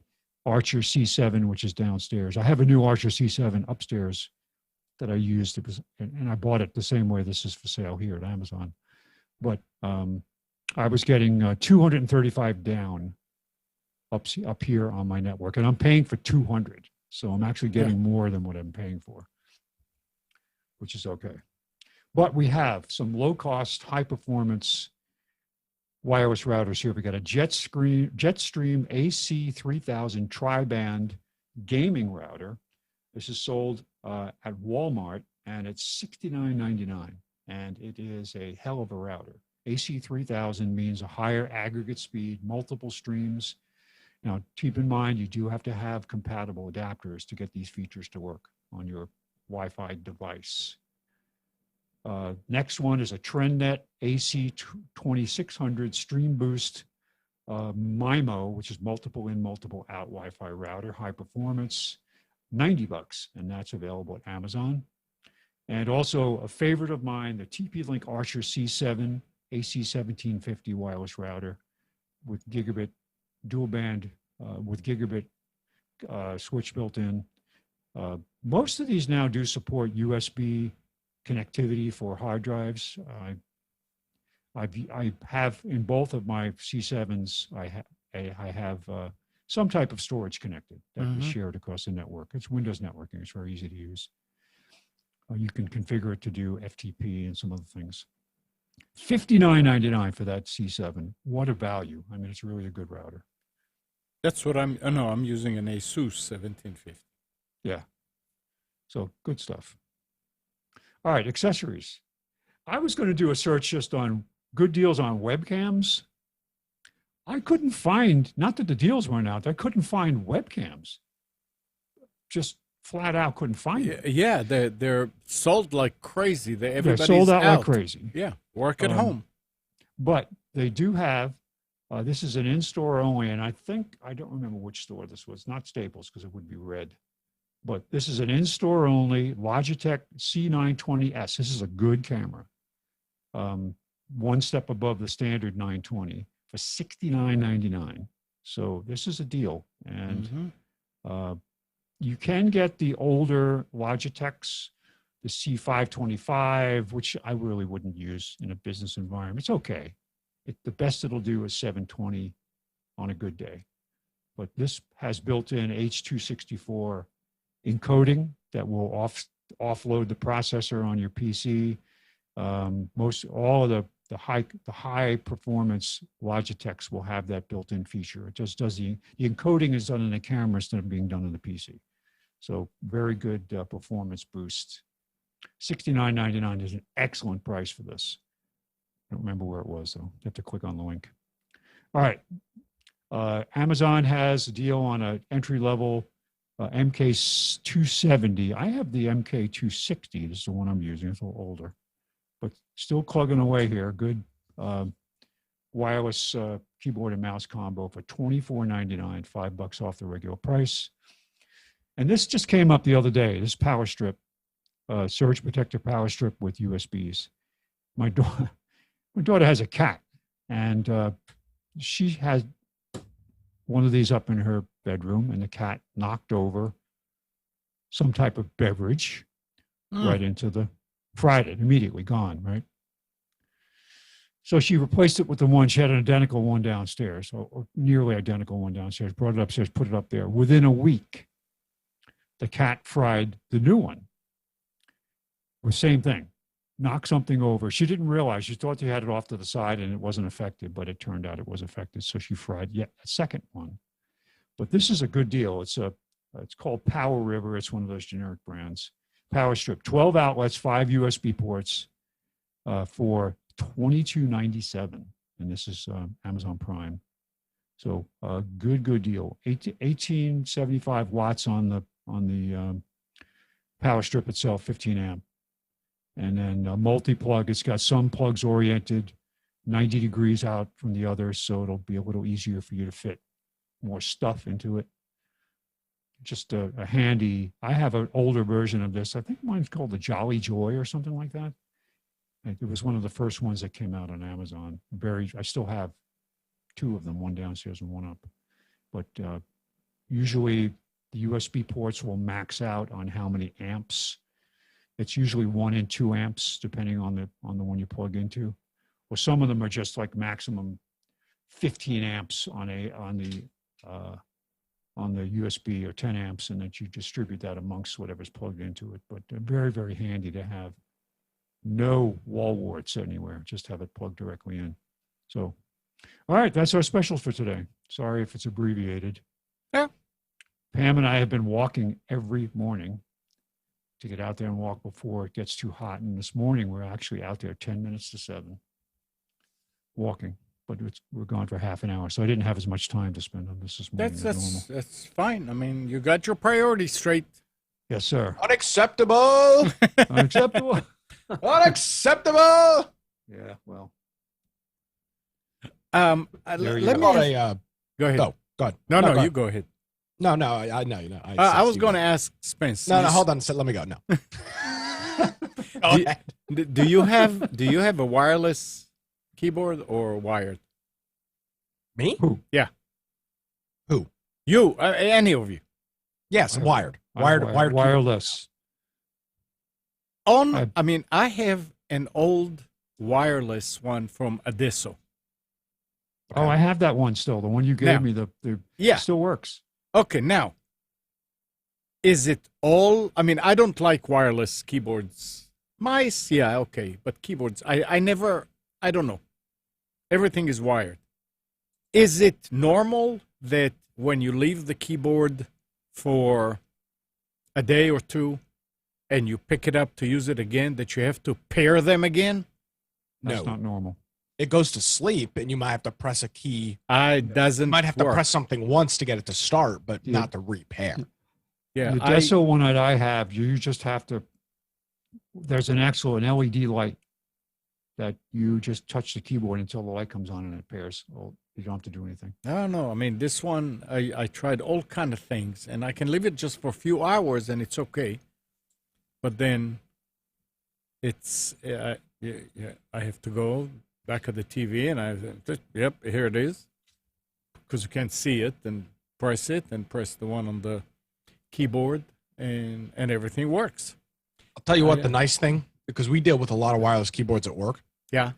Archer C7, which is downstairs. I have a new Archer C7 upstairs that I used, and I bought it the same way this is for sale here at Amazon. But I was getting 235 down up here on my network, and I'm paying for 200. So I'm actually getting more than what I'm paying for, which is okay. But we have some low-cost, high-performance wireless routers here. We got a Jetstream AC3000 tri-band gaming router. This is sold at Walmart, and it's $69.99, and it is a hell of a router. AC3000 means a higher aggregate speed, multiple streams. Now, keep in mind, you do have to have compatible adapters to get these features to work on your Wi-Fi device. Next one is a TrendNet AC2600 Stream Boost MIMO, which is multiple in, multiple out Wi-Fi router, high performance, $90, and that's available at Amazon. And also a favorite of mine, the TP-Link Archer C7 AC1750 wireless router with gigabit dual band with gigabit switch built in. Most of these now do support USB connectivity for hard drives. I have in both of my C7s, I have some type of storage connected that is shared across the network. It's Windows networking. It's very easy to use. You can configure it to do FTP and some other things. $59.99 for that C7. What a value. I mean, it's really a good router. That's what I'm using an Asus 1750. Yeah. So good stuff. All right, accessories. I was going to do a search just on good deals on webcams. I couldn't find, not that the deals weren't out there, I couldn't find webcams. Just flat out couldn't find them. Yeah, they're sold like crazy. Everybody's sold out like crazy. Yeah, work at home. But they do have, this is an in-store only, and I don't remember which store this was, not Staples because it would be red. But this is an in-store only Logitech C920S. This is a good camera. One step above the standard 920 for $69.99. So this is a deal. And you can get the older Logitechs, the C525, which I really wouldn't use in a business environment. It's okay. The best it'll do is 720 on a good day. But this has built-in H.264 encoding that will offload the processor on your PC. All of the high performance Logitechs will have that built-in feature. It just does the encoding is done in the camera instead of being done in the PC. So very good performance boost. $69.99 is an excellent price for this. I don't remember where it was though. You have to click on the link. All right. Amazon has a deal on an entry-level MK270. I have the MK260. This is the one I'm using. It's a little older, but still plugging away here. Good wireless keyboard and mouse combo for $24.99, $5 off the regular price. And this just came up the other day. This power strip, surge protector power strip with USBs. My daughter has a cat, and she has one of these up in her bedroom, and the cat knocked over some type of beverage right into the, fried it, immediately gone, right? So she replaced it with the one, she had an identical one downstairs, or nearly identical one downstairs, brought it upstairs, put it up there. Within a week, the cat fried the new one. The same thing, knocked something over. She didn't realize, she thought she had it off to the side and it wasn't affected, but it turned out it was affected. So she fried yet a second one. But this is a good deal. It's a it's called Power River. It's one of those generic brands. Power Strip, 12 outlets, 5 USB ports for $22.97, and this is Amazon Prime. So good deal. 1875 watts on the Power Strip itself, 15 amp, and then multi-plug. It's got some plugs oriented 90 degrees out from the others, so it'll be a little easier for you to fit more stuff into it. Just a handy. I have an older version of this. I think mine's called the Jolly Joy or something like that. It was one of the first ones that came out on Amazon. I still have 2 of them, one downstairs and one up. But usually the USB ports will max out on how many amps. It's usually 1 and 2 amps, depending on the one you plug into. Or some of them are just like maximum 15 amps on the USB, or 10 amps, and that you distribute that amongst whatever's plugged into it. But very, very handy to have. No wall warts anywhere. Just have it plugged directly in. So, all right, that's our specials for today. Sorry if it's abbreviated. Yeah. Pam and I have been walking every morning to get out there and walk before it gets too hot. And this morning we're actually out there 10 minutes to 7 walking. But we're gone for half an hour, so I didn't have as much time to spend on this morning as normal. That's fine. I mean, you got your priorities straight. Yes, sir. Unacceptable. Unacceptable. Unacceptable. Yeah, well. Let me go ask, go ahead. No, go ahead. No, go you go ahead. No, I know. You know. I was going to ask Spence. No, hold on. Let me go. No. Do you have a wireless keyboard or wired? Me? Who? Yeah. Who? You? Any of you? Yes, wired. Wireless. I mean, I have an old wireless one from Adesso. Okay. Oh, I have that one still. The one you gave me, yeah, still works. Okay, now, is it all? I mean, I don't like wireless keyboards. Mice, yeah, okay, but keyboards, I don't know. Everything is wired. Is it normal that when you leave the keyboard for a day or 2 and you pick it up to use it again, that you have to pair them again? That's not normal. It goes to sleep, and you might have to press a key. It doesn't. You might have to work. press something once to get it to start, but not to repair. Yeah, the Deso one that I have, you just have to. There's an LED light that you just touch the keyboard until the light comes on and it pairs. Well, you don't have to do anything. I don't know. I mean, this one, I tried all kind of things, and I can leave it just for a few hours, and it's okay. But then it's, I have to go back at the TV, and yep, here it is. Because you can't see it, and press it, and press the one on the keyboard, and everything works. I'll tell you what, the nice thing, because we deal with a lot of wireless keyboards at work. Yeah.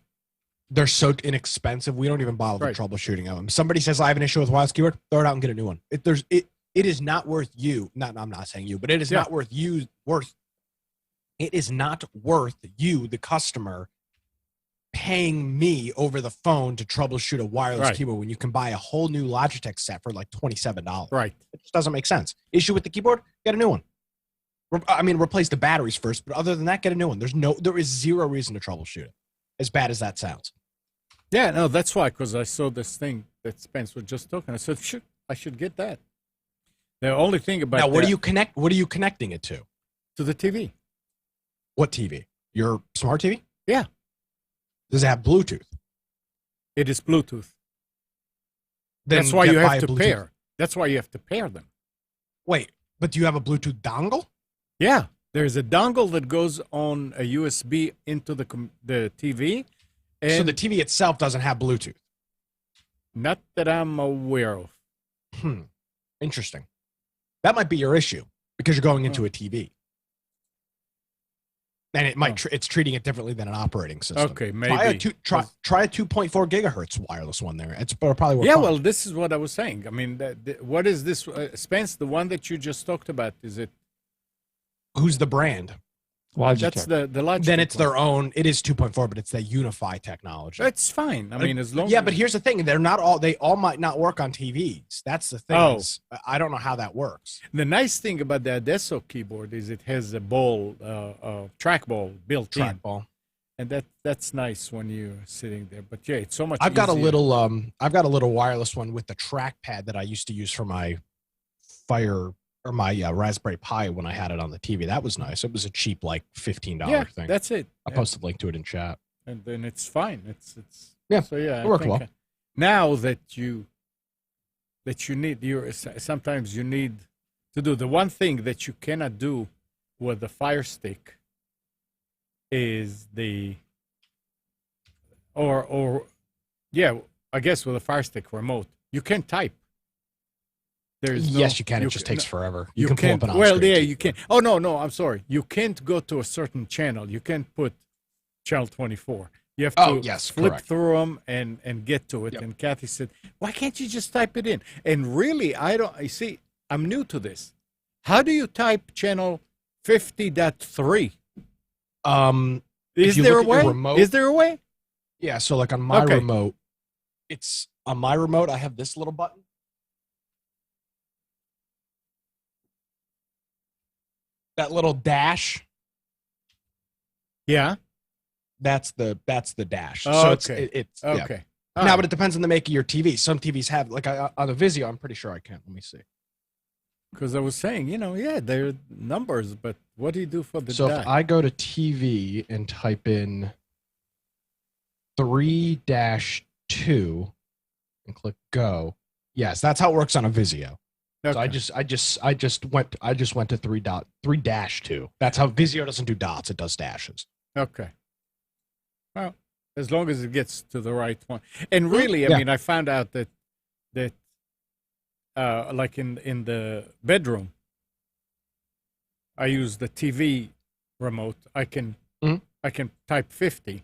They're so inexpensive. We don't even bother with troubleshooting them. Somebody says, I have an issue with wireless keyboard, throw it out and get a new one. It is not worth you. I'm not saying you, but it is not worth you. It is not worth you, the customer, paying me over the phone to troubleshoot a wireless keyboard when you can buy a whole new Logitech set for like $27. Right. It just doesn't make sense. Issue with the keyboard, get a new one. I mean, replace the batteries first, but other than that, get a new one. There is zero reason to troubleshoot it, as bad as that sounds. Yeah, no, that's why, because I saw this thing that Spence was just talking. I said, I should get that. The only thing about now, what are you connecting it to? To the TV. What TV? Your smart TV? Yeah. Does it have Bluetooth? It is Bluetooth. Then that's why you have to pair. That's why you have to pair them. Wait, but do you have a Bluetooth dongle? Yeah, there's a dongle that goes on a USB into the TV. And so the TV itself doesn't have Bluetooth? Not that I'm aware of. Interesting. That might be your issue because you're going into a TV. And it might it's treating it differently than an operating system. Okay, maybe. Try a 2.4 gigahertz wireless one there. It's probably work fine. Well, this is what I was saying. I mean, what is this, Spence? The one that you just talked about, is it? Who's the brand? Logitech. That's the Logitech. Then it's one. their own. It is 2.4, but it's the Unify technology. That's fine. I mean, as long Yeah, as but here's the thing: they all might not work on TVs. That's the thing. Oh. Is, I don't know how that works. the nice thing about the Adesso keyboard is it has a ball, trackball built in, Trackball. and that's nice when you're sitting there. But yeah, it's so much. I've got a easier. little wireless one with the trackpad that I used to use for my Fire or my Raspberry Pi when I had it on the TV. That was nice. It was a cheap, like $15 thing. That's it. I posted a link to it in chat. And then it's fine. It's Yeah, So yeah, it worked well. Now that you need, sometimes you need to do the one thing that you cannot do with the Fire Stick is I guess with the Fire Stick remote you can type. Yes, you can. It just takes forever. You can pull can't. up an Well, on-screen yeah, TV. you can. Oh no, I'm sorry. You can't go to a certain channel. You can't put channel 24. You have to flip correct. through them and get to it. Yep. And Kathy said, "Why can't you just type it in?" And really, I see. I'm new to this. How do you type channel 50.3? Is you there a look at your way? remote- Is there a way? Yeah, so like on my Okay. remote, I have this little button. That little dash, Yeah. that's the dash. Oh, so okay. it's Okay. Yeah. Now, but it depends on the make of your TV. Some TVs have, like on the Visio, I'm pretty sure I can. Let me see. Because I was saying, there are numbers, but what do you do for the So die? if I go to TV and type in 3-2 and click go, yes, that's how it works on a Visio. Okay. So I just went to 3-2. That's how Visio doesn't do dots; it does dashes. Okay. Well, as long as it gets to the right one. And really, I mean, I found out that like in the bedroom, I use the TV remote. I can type 50,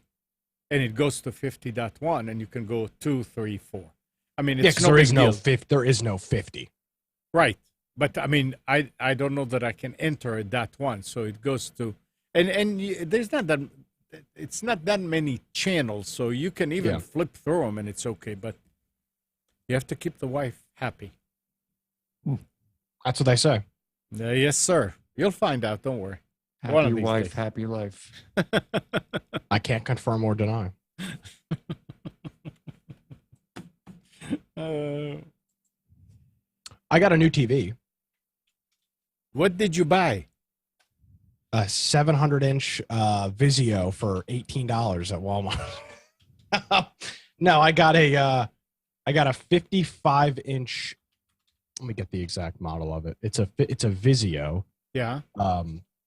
and it goes to 50.1, and you can go 2, 3, 4. I mean, it's because no there big is no deal. 50. There is no 50. Right. But I mean, I don't know that I can enter a .1, so it goes to, there's not that, it's not that many channels, so you can even flip through them and it's okay, but you have to keep the wife happy. That's what they say. Yes, sir. You'll find out. Don't worry. One Happy of these wife, days. happy life. I can't confirm or deny. I got a new TV, What did you buy? a 700-inch Visio for $18 at Walmart. No, I got a 55-inch. Let me get the exact model of it. It's a Visio. Yeah.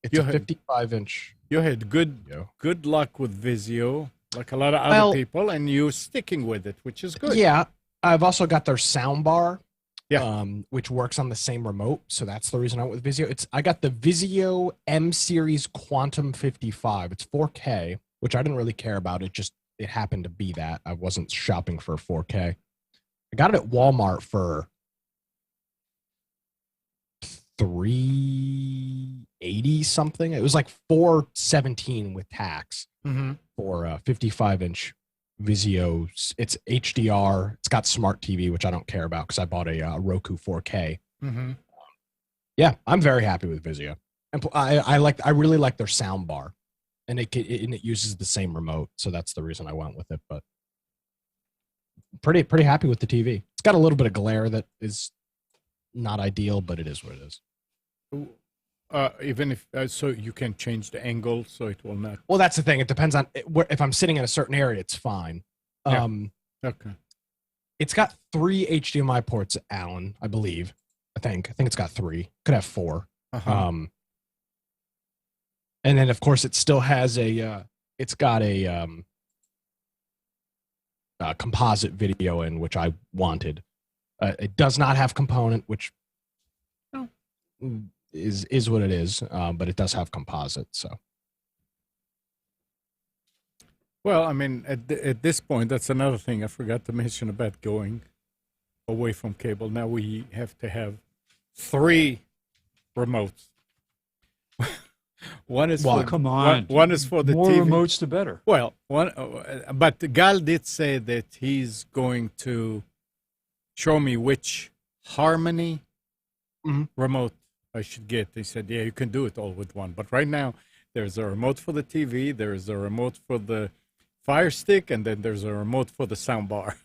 It's You a had- 55-inch. You had good luck with Visio, like a lot of other people, and you're sticking with it, which is good. Yeah, I've also got their sound bar. Yeah. Which works on the same remote, so that's the reason I went with Visio. I got the Visio M Series Quantum 55. It's 4K, which I didn't really care about. It happened to be that. I wasn't shopping for 4K. I got it at Walmart for $380 something. It was like $417 with tax for a 55-inch Visio. It's HDR. It's got smart TV, which I don't care about because I bought a Roku 4K. Yeah, I'm very happy with Visio, and I really like their sound bar, and it uses the same remote, so that's the reason I went with it. But pretty happy with the TV. It's got a little bit of glare that is not ideal, but it is what it is. Even if so, you can change the angle so it will not. Well, that's the thing. It depends on if I'm sitting in a certain area, it's fine. Okay. It's got 3 HDMI ports, Alan, I believe. I think it's got 3. Could have 4. And then of course it still has it's got a composite video in, which I wanted. It does not have component, which is what it is, but it does have composite. So, well, I mean, at this point, that's another thing I forgot to mention about going away from cable. Now we have to have 3 remotes. One is Well, for Come on. one is for the More TV. remotes, the better. Well, but Gal did say that he's going to show me which Harmony Mhm. remote I should get. He said, "Yeah, you can do it all with one." But right now, there's a remote for the TV, there's a remote for the Fire Stick, and then there's a remote for the sound bar.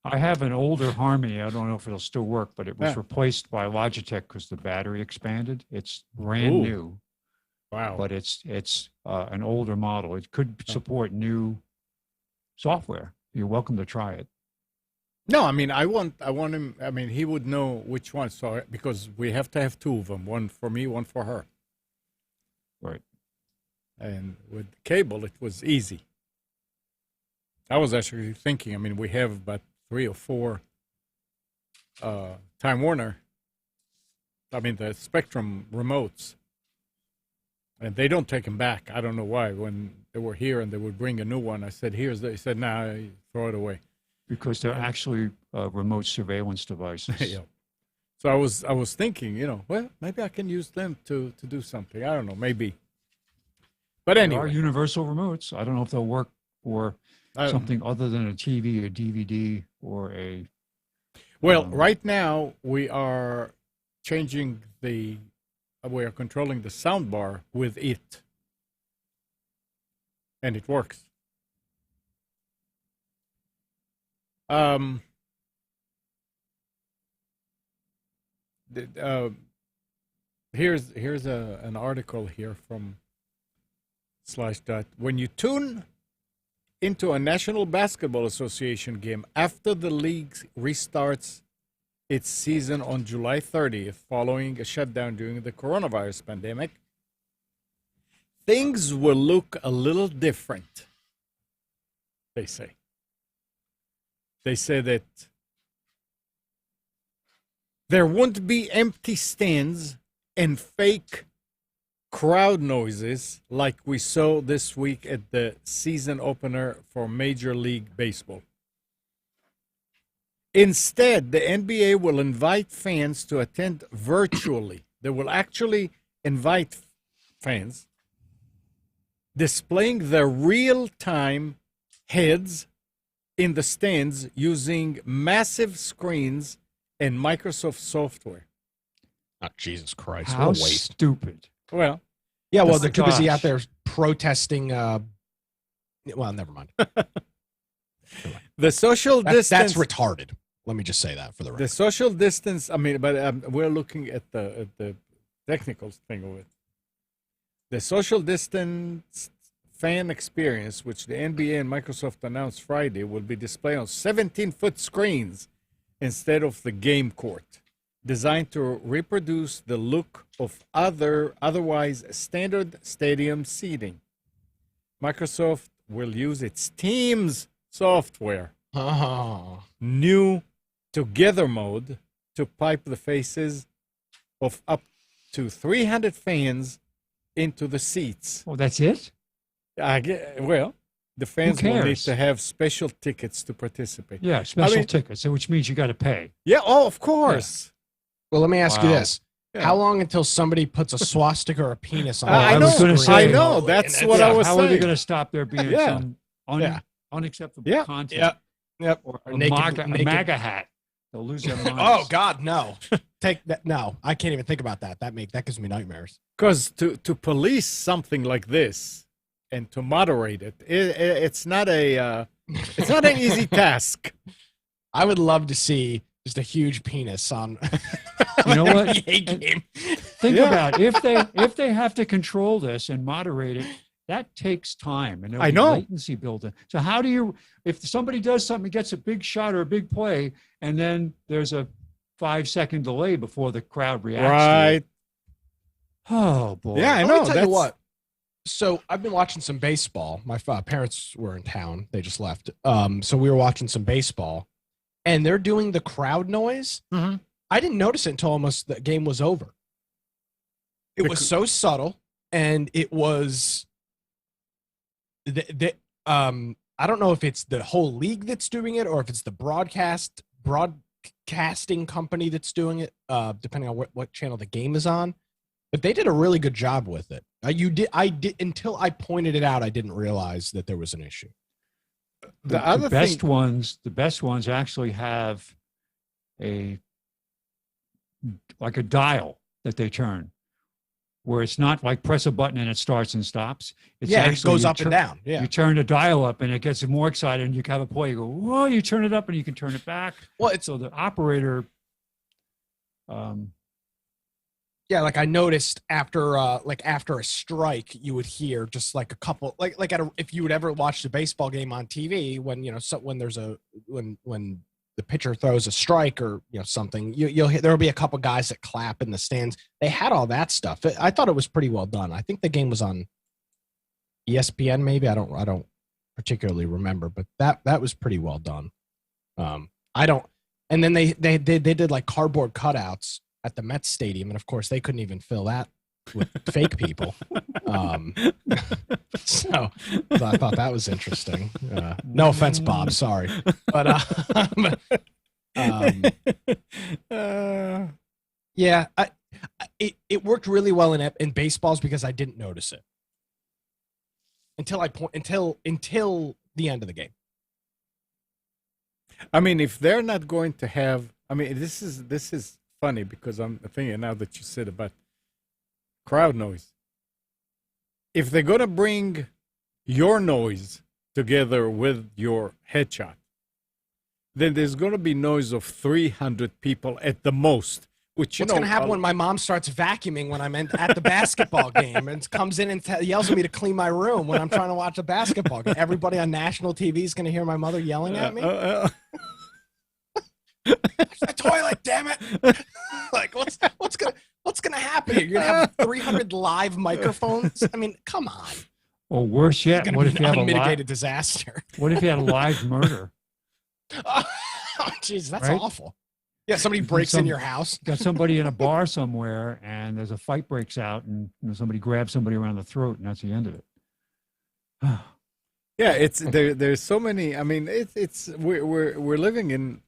I have an older Harmony. I don't know if it'll still work, but it was Yeah. replaced by Logitech because the battery expanded. It's brand Ooh. new, Wow. but it's an older model. It could support new software. You're welcome to try it. No, I mean, I want him. I mean, he would know which one. So because we have to have two of them, one for me, one for her. Right. And with cable, it was easy. I was actually thinking. I mean, we have about 3 or 4 Time Warner. I mean, the Spectrum remotes, and they don't take them back. I don't know why. When they were here and they would bring a new one, I said, "Here's the." He said, "Nah, throw it away." Because they're actually remote surveillance devices. Yeah. So I was thinking, well, maybe I can use them to do something. I don't know, maybe. But They are anyway, universal remotes. I don't know if they'll work for I- something other than a TV, a DVD, or a. well, right now we are changing we are controlling the sound bar with it, and it works. Here's an article here from Slashdot. When you tune into a National Basketball Association game after the league restarts its season on July 30th, following a shutdown during the coronavirus pandemic, things will look a little different, they say. They say that there won't be empty stands and fake crowd noises like we saw this week at the season opener for Major League Baseball. Instead, the NBA will invite fans to attend virtually. They will actually invite fans, displaying their real-time heads in the stands using massive screens and Microsoft software. Oh, Jesus Christ. How What a waste. stupid. Well, Yeah, well, Oh they're my too busy out gosh. there protesting. Well, never mind. the social That's distance. retarded. Let me just say that for the The record. social distance. I mean, but we're looking at the technical thing of it. The social distance fan experience, which the NBA and Microsoft announced Friday, will be displayed on 17-foot screens instead of the game court, designed to reproduce the look of otherwise standard stadium seating. Microsoft will use its Teams software, Oh. new Together mode, to pipe the faces of up to 300 fans into the seats. Oh, that's it? Well, the fans will need cares? to have special tickets to participate. Yeah, special mean- tickets, which means you got to pay. Yeah, oh, of course. Well, let me ask you Wow. this. Yeah. How long until somebody puts a swastika or a penis on I I the was know. gonna screen? say- I know. And That's it's- what I Yeah, was how are they saying. going to stop there being Yeah. some Yeah. unacceptable Yeah. content? Yep. Yep. Or a Naked- MAGA, naked- a MAGA hat. They'll lose their minds. Oh God, no! Take that. No, I can't even think about that. That gives me nightmares. Because to police something like this and to moderate it, it's not an easy task. I would love to see just a huge penis on. You know what? NBA And- game. Think Yeah. about if they have to control this and moderate it, that takes time and there'll I be know. latency built in. So how do you, if somebody does something, gets a big shot or a big play, and then there's a 5-second delay before the crowd reacts? Right. To it. Oh boy. Yeah, I Let know. me tell That's you what. So I've been watching some baseball. My parents were in town; they just left. So we were watching some baseball, and they're doing the crowd noise. Mhm. I didn't notice it until almost the game was over. It The was cr- so subtle, and it was. I don't know if it's the whole league that's doing it, or if it's the broadcasting company that's doing it, depending on what channel the game is on. But they did a really good job with it. You did. I did until I pointed it out. I didn't realize that there was an issue. The best ones actually have a dial that they turn, where it's not like press a button and it starts and stops. It's it goes up and down. Yeah, you turn the dial up and it gets more excited, and you have a play. You go, whoa! You turn it up and you can turn it back. Well, it's so the operator. Yeah, like I noticed after a strike, you would hear just like a couple if you would ever watch the baseball game on TV when when the pitcher throws a strike or something, you'll hear there'll be a couple guys that clap in the stands. They had all that stuff. I thought it was pretty well done. I think the game was on ESPN maybe. I don't particularly remember, but that was pretty well done. And then they did like cardboard cutouts at the Mets stadium, and of course they couldn't even fill that with fake people. So I thought that was interesting. No offense, Bob. Sorry, but yeah, it worked really well in baseballs because I didn't notice it until the end of the game. I mean, if they're not going to have, I mean, this is funny because I'm thinking now that you said about crowd noise. If they're going to bring your noise together with your headshot, then there's going to be noise of 300 people at the most. Which what's going to happen when my mom starts vacuuming when I'm at the basketball game and comes in and yells at me to clean my room when I'm trying to watch a basketball game? Everybody on national TV is going to hear my mother yelling at me. The toilet, damn it! Like what's gonna happen here? You're gonna have 300 live microphones. I mean, come on. Or worse yet, what if you have unmitigated disaster? What if you had a live murder? Oh, jeez, that's awful. Yeah, somebody breaks in your house. Got somebody in a bar somewhere, and there's a fight breaks out, and somebody grabs somebody around the throat, and that's the end of it. Yeah, it's there's so many. I mean, we're living in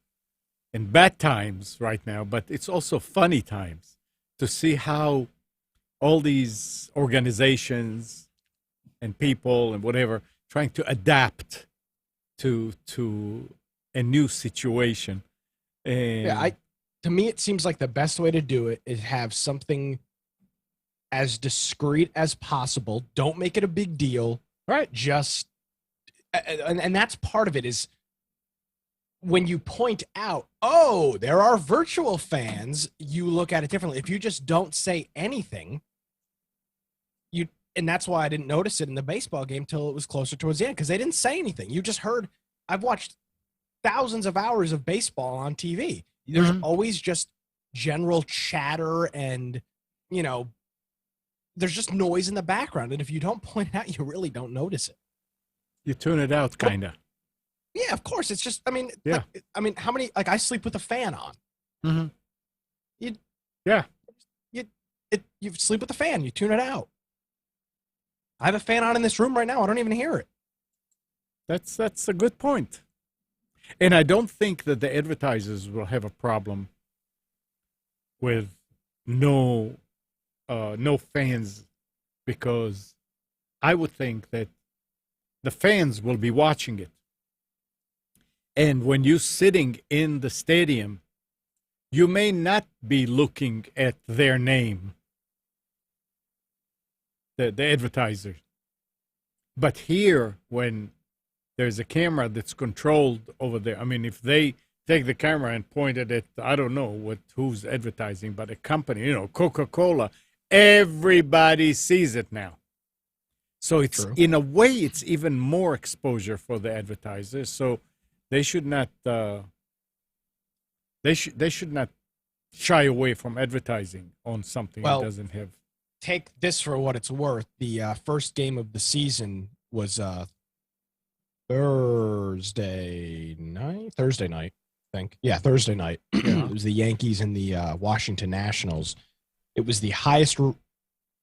bad times right now, but it's also funny times to see how all these organizations and people and whatever trying to adapt to a new situation. And to me, it seems like the best way to do it is have something as discreet as possible. Don't make it a big deal, right? Just and that's part of it is when you point out, oh, there are virtual fans, you look at it differently. If you just don't say anything, and that's why I didn't notice it in the baseball game till it was closer towards the end, because they didn't say anything. You just heard. I've watched thousands of hours of baseball on TV. There's always just general chatter and, there's just noise in the background. And if you don't point it out, you really don't notice it. You tune it out, kind of. Yeah, of course. It's just, yeah. How many, I sleep with a fan on. Mm-hmm. You sleep with the fan, you tune it out. I have a fan on in this room right now. I don't even hear it. That's a good point. And I don't think that the advertisers will have a problem with no fans, because I would think that the fans will be watching it. And when you're sitting in the stadium, you may not be looking at their name, the advertiser. But here, when there's a camera that's controlled over there, I mean, if they take the camera and point it at, I don't know who's advertising, but a company, Coca-Cola, everybody sees it now. So it's True. In a way, it's even more exposure for the advertisers. So they should not they should not shy away from advertising on something that doesn't have. Take this for what it's worth. The first game of the season was Thursday night, I think. Yeah, Thursday night. It was the Yankees and the Washington Nationals. It was the highest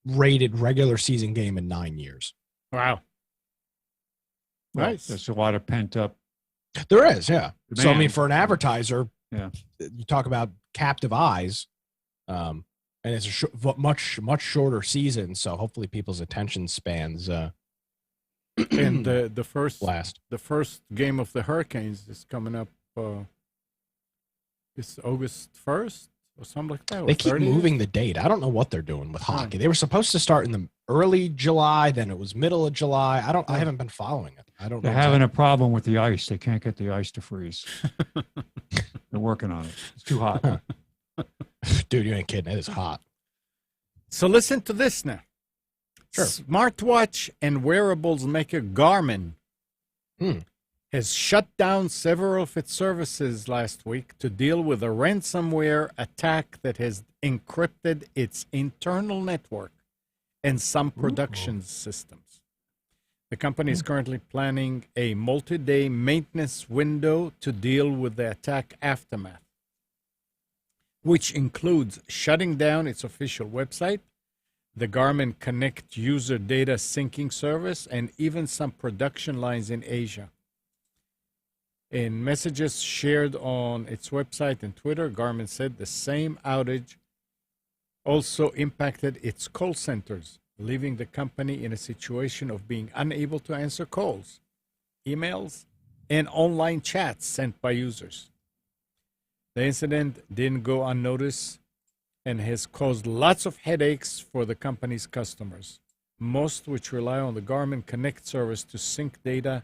rated regular season game in 9 years. Wow. Nice. There's a lot of pent up. There is, yeah. Demand. So, for an advertiser, yeah, you talk about captive eyes. and it's a much shorter season. So hopefully people's attention spans And the first last. the first game of the Hurricanes is coming up. It's August 1st or something like that. or They keep 30th? moving the date. I don't know what they're doing with Huh. hockey. They were supposed to start in the early July, then it was middle of July. I haven't been following it. I don't know. They're having a problem with the ice. They can't get the ice to freeze. They're working on it. It's too hot. Dude, you ain't kidding. It is hot. So listen to this now. Sure. Smartwatch and wearables maker Garmin has shut down several of its services last week to deal with a ransomware attack that has encrypted its internal network and some production systems. The company is currently planning a multi-day maintenance window to deal with the attack aftermath, which includes shutting down its official website, the Garmin Connect user data syncing service, and even some production lines in Asia. In messages shared on its website and Twitter, Garmin said the same outage also impacted its call centers, leaving the company in a situation of being unable to answer calls, emails, and online chats sent by users. The incident didn't go unnoticed and has caused lots of headaches for the company's customers, most which rely on the Garmin Connect service to sync data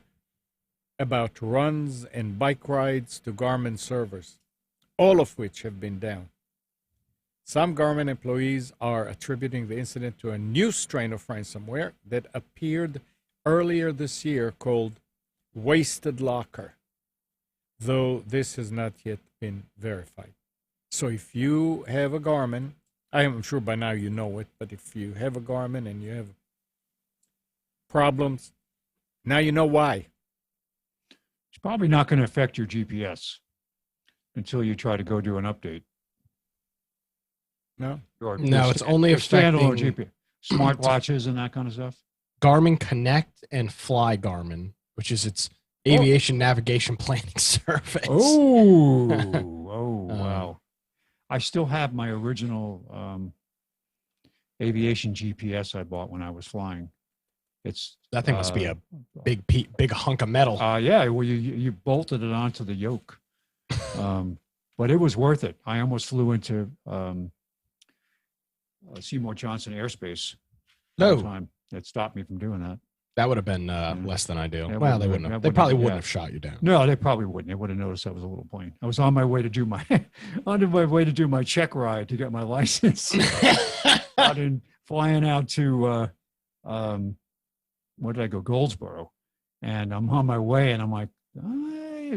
about runs and bike rides to Garmin servers, all of which have been down. Some Garmin employees are attributing the incident to a new strain of ransomware that appeared earlier this year called Wasted Locker, though this has not yet been verified. So if you have a Garmin, I am sure by now you know it, but if you have a Garmin and you have problems, now you know why. It's probably not going to affect your GPS until you try to go do an update. No? No, it's only standalone affecting GPS, smartwatches and that kind of stuff. Garmin Connect and Fly Garmin, which is its aviation navigation planning service. Oh, wow. I still have my original aviation GPS I bought when I was flying. It's That thing must be a big hunk of metal. yeah, well, you bolted it onto the yoke. But it was worth it. I almost flew into Seymour Johnson Airspace. No. Time. It stopped me from doing that. That would have been less than ideal. Yeah, Well, they wouldn't have. They probably wouldn't have shot you down. No, they probably wouldn't. They would have noticed I was a little plane. I was on my way to do my check ride to get my license. Flying out to where did I go? Goldsboro, and I'm on my way, and I'm like,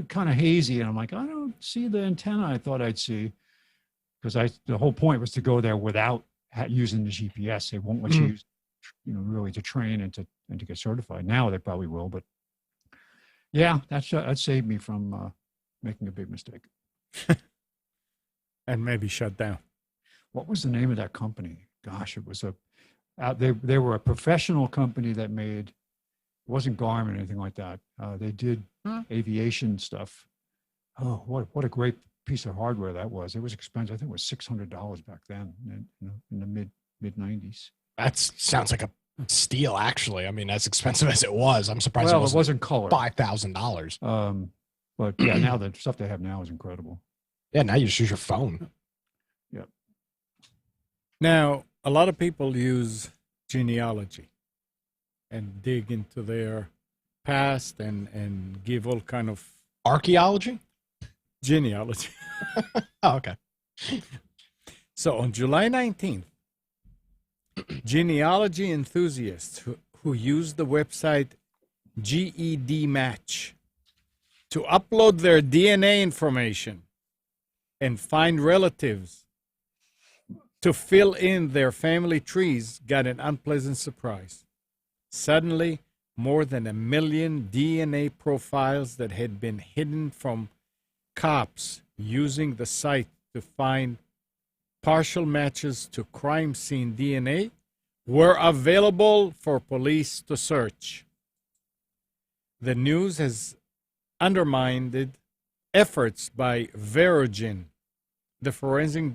kind of hazy, and I'm like, I don't see the antenna I thought I'd see, because the whole point was to go there without using the GPS. They won't let you use, really to train and to get certified. Now they probably will, but yeah, that saved me from making a big mistake. And maybe shut down. What was the name of that company? Gosh, it was they were a professional company that made, it wasn't Garmin or anything like that. They did aviation stuff. Oh, what a great piece of hardware that was. It was expensive. I think it was $600 back then in the mid 90s. That sounds like a steal, actually. I mean, as expensive as it was, I'm surprised Well, it wasn't color. $5,000. But yeah, now the stuff they have now is incredible. Yeah, now you just use your phone. Yep. Now, a lot of people use genealogy and dig into their past and give all kind of Archaeology? genealogy. Oh, okay. So on July 19th, genealogy enthusiasts who use the website GEDmatch to upload their DNA information and find relatives to fill in their family trees got an unpleasant surprise. Suddenly, more than 1 million DNA profiles that had been hidden from cops using the site to find partial matches to crime scene DNA were available for police to search. The news has undermined efforts by Verogen, the forensic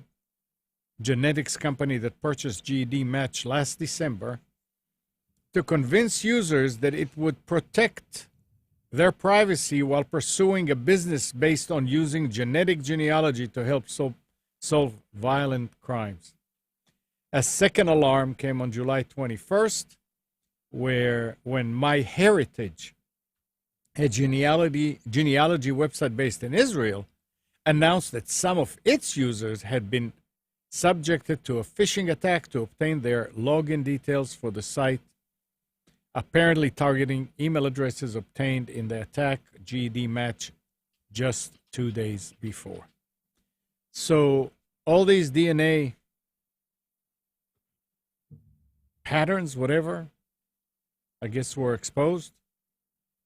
genetics company that purchased GEDmatch last December, to convince users that it would protect their privacy while pursuing a business based on using genetic genealogy to help solve violent crimes. A second alarm came on July 21st, when MyHeritage, a genealogy website based in Israel, announced that some of its users had been subjected to a phishing attack to obtain their login details for the site, apparently targeting email addresses obtained in the attack GEDmatch just 2 days before. So all these DNA patterns, whatever, I guess were exposed.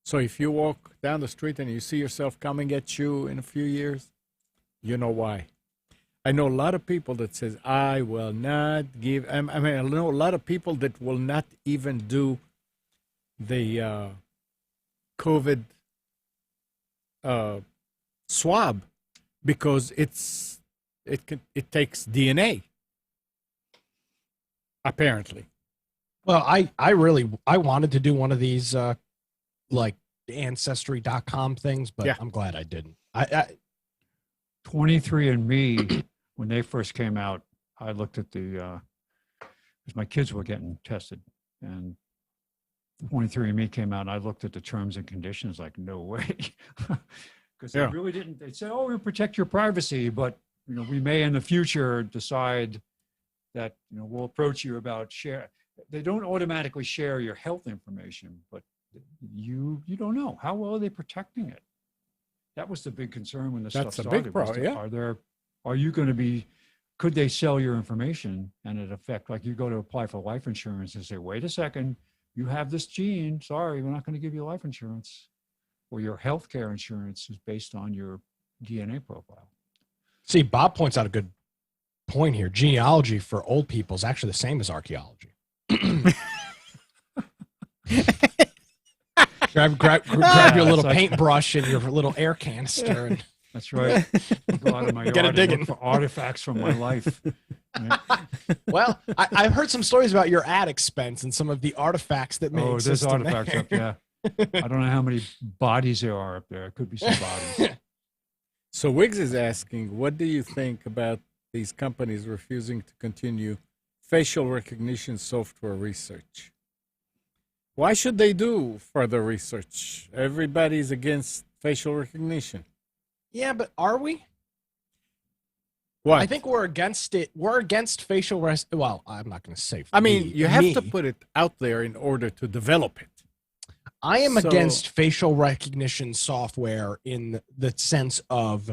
So if you walk down the street and you see yourself coming at you in a few years, you know why. I know a lot of people that says, I will not give, I know a lot of people that will not even do the COVID swab because it takes DNA, apparently. Well, I wanted to do one of these like ancestry.com things, but Yeah. I'm glad I didn't. 23andMe, when they first came out, I looked at because my kids were getting tested, and 23andMe came out, and I looked at the terms and conditions like, no way. Because Yeah. they really didn't, they said, oh, we protect your privacy, but we may in the future decide that we'll approach you about share. They don't automatically share your health information, but you don't know how well are they protecting it. That was the big concern when this That's stuff a started. big problem, yeah. Are you going to be? Could they sell your information and it affect? Like you go to apply for life insurance and say, wait a second, you have this gene. Sorry, we're not going to give you life insurance, or your health care insurance is based on your DNA profile. See, Bob points out a good point here. Genealogy for old people is actually the same as archaeology. grab your little paintbrush and your little air canister. And that's right. Go out of my yard and look for artifacts from my life. Right? Well, I've heard some stories about your attic, Spence, and some of the artifacts that may exist. There's artifacts up there. I don't know how many bodies there are up there. It could be some bodies. So Wiggs is asking, what do you think about these companies refusing to continue facial recognition software research? Why should they do further research? Everybody's against facial recognition. Yeah, but are we? What? I think we're against it. We're against facial well, I'm not going to say. I mean, you have to put it out there in order to develop it. I am against facial recognition software in the sense of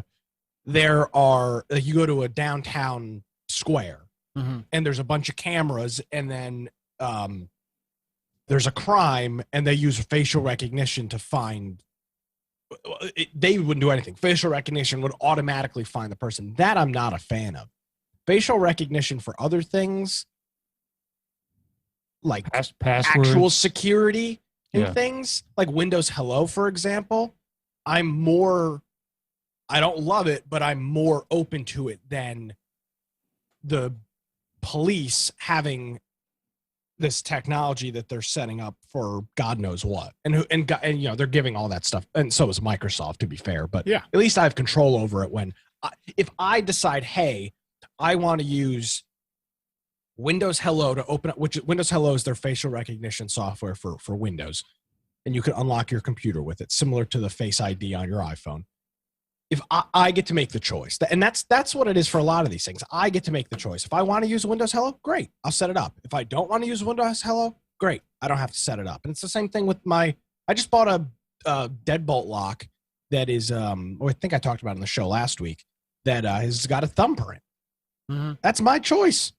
you go to a downtown square and there's a bunch of cameras, and then there's a crime and they use facial recognition to find. They wouldn't do anything. Facial recognition would automatically find the person. That I'm not a fan of. Facial recognition for other things, like actual security and things, like Windows Hello, for example, I don't love it, but I'm more open to it than the police having this technology that they're setting up for God knows what. And they're giving all that stuff. And so is Microsoft, to be fair. But yeah, at least I have control over it if I decide, hey, I want to use Windows Hello to open up, which Windows Hello is their facial recognition software for Windows. And you can unlock your computer with it, similar to the Face ID on your iPhone. If I get to make the choice, and that's what it is for a lot of these things. I get to make the choice. If I want to use Windows Hello, great, I'll set it up. If I don't want to use Windows Hello, great, I don't have to set it up. And it's the same thing with I just bought a deadbolt lock that is, I think I talked about it in the show last week, that has got a thumbprint. Mm-hmm. That's my choice.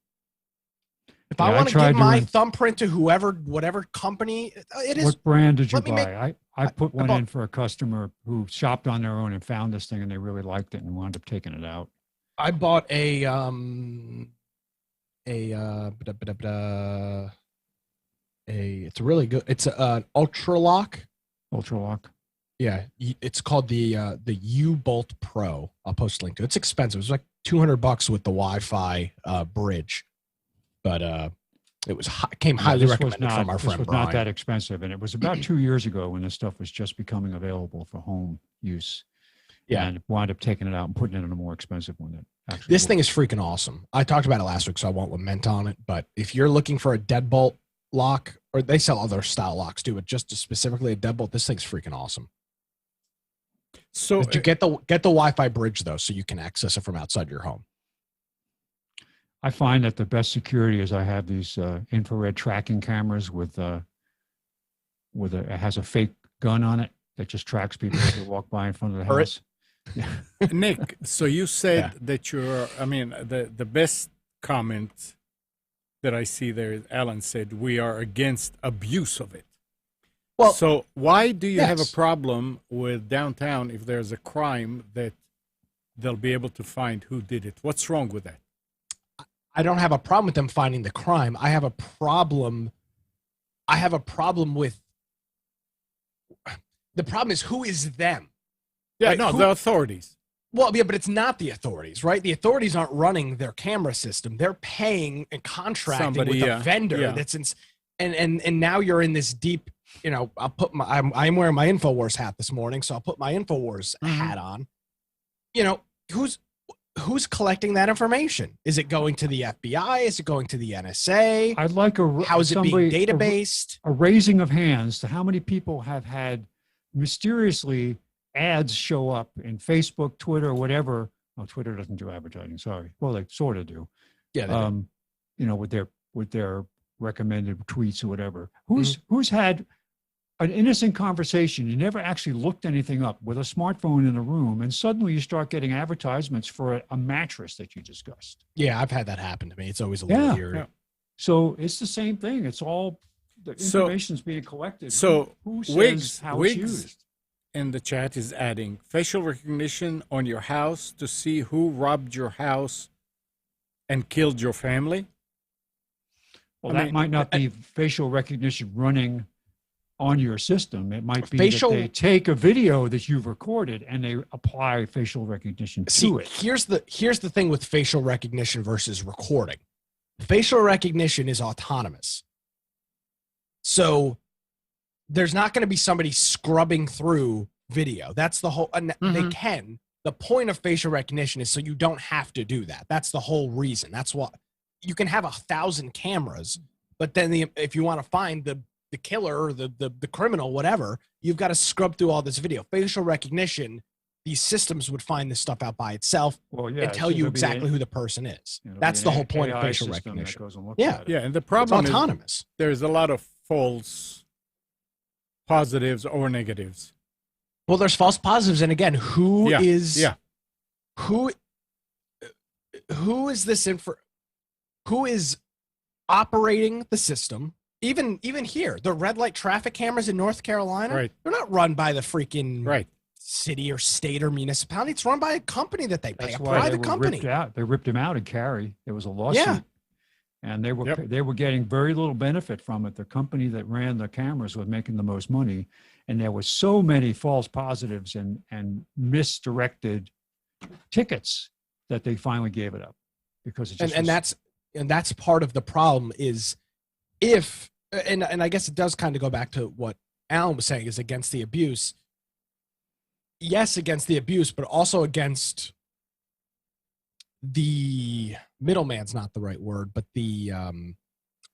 If I want to give my thumbprint to whatever company it is. What brand did you buy? I put one in for a customer who shopped on their own and found this thing and they really liked it and wound up taking it out. I bought it's really good. It's an Ultra Lock. Ultra Lock. Yeah, it's called the U-Bolt Pro. I'll post a link to it. It's expensive. It's like $200 with the Wi-Fi bridge, but it came highly recommended from our friend This was Brian. not that expensive, and it was about 2 years ago when this stuff was just becoming available for home use. Yeah. And wound up taking it out and putting it in a more expensive one. That actually This thing is freaking awesome. I talked about it last week, so I won't lament on it. But if you're looking for a deadbolt lock, or they sell other style locks too, but just specifically a deadbolt, this thing's freaking awesome. So But you get the Wi-Fi bridge though, so you can access it from outside your home. I find that the best security is I have these infrared tracking cameras with it has a fake gun on it that just tracks people as they walk by in front of the house. Yeah. Nick, so you said that you're, I mean, the best comment that I see there is Alan said, we are against abuse of it. Well, so why do you have a yes. problem with downtown if there's a crime that they'll be able to find who did it? What's wrong with that? I don't have a problem with them finding the crime. I have a problem with the problem is who is them? Yeah, Right, no, who- the authorities. Well, yeah, but it's not the authorities, right? The authorities aren't running their camera system. They're paying and contracting Somebody, with yeah, a vendor yeah. that's in, and now you're in this deep, I'll put I'm wearing my InfoWars hat this morning, so I'll put my InfoWars hat on. Who's collecting that information? Is it going to the FBI? Is it going to the NSA? I'd like How is it being databased? A raising of hands to how many people have had mysteriously ads show up in Facebook, Twitter, whatever. Oh, Twitter doesn't do advertising. Sorry. Well, they sort of do. Yeah, they do. With their recommended tweets or whatever. Who's had an innocent conversation? You never actually looked anything up with a smartphone in a room, and suddenly you start getting advertisements for a mattress that you discussed. Yeah, I've had that happen to me. It's always a little eerie. Yeah. So it's the same thing. It's all the information's being collected. So who says Wiggs, how it's used? in the chat is adding facial recognition on your house to see who robbed your house and killed your family. Well, I that mean, might not be facial recognition running on your system. It might be Facial- that they take a video that you've recorded and they apply facial recognition to See, it. here's the thing with facial recognition versus recording. Facial recognition is autonomous. So there's not going to be somebody scrubbing through video. That's the whole, and they can. The point of facial recognition is so you don't have to do that. That's the whole reason. That's what you can have 1,000 cameras, but then if you want to find the killer or the criminal, whatever, you've got to scrub through all this video. Facial recognition, these systems would find this stuff out by itself and tell you exactly who the person is. That's the whole point of facial recognition. Yeah. Yeah, and the It's problem is autonomous. there's a lot of false positives or negatives. Well, there's false positives, and again, who is operating the system? Even here, the red light traffic cameras in North Carolina, Right. they're not run by the freaking Right. city or state or municipality. It's run by a company that they pay, That's a why they private were company. ripped out. They ripped him out in Cary. There was a lawsuit. Yeah. And they were Yep. they were getting very little benefit from it. The company that ran the cameras was making the most money, and there was so many false positives and misdirected tickets that they finally gave it up because it just And that's part of the problem is and I guess it does kind of go back to what Alan was saying is against the abuse. Yes, against the abuse, but also against the middleman's not the right word, but the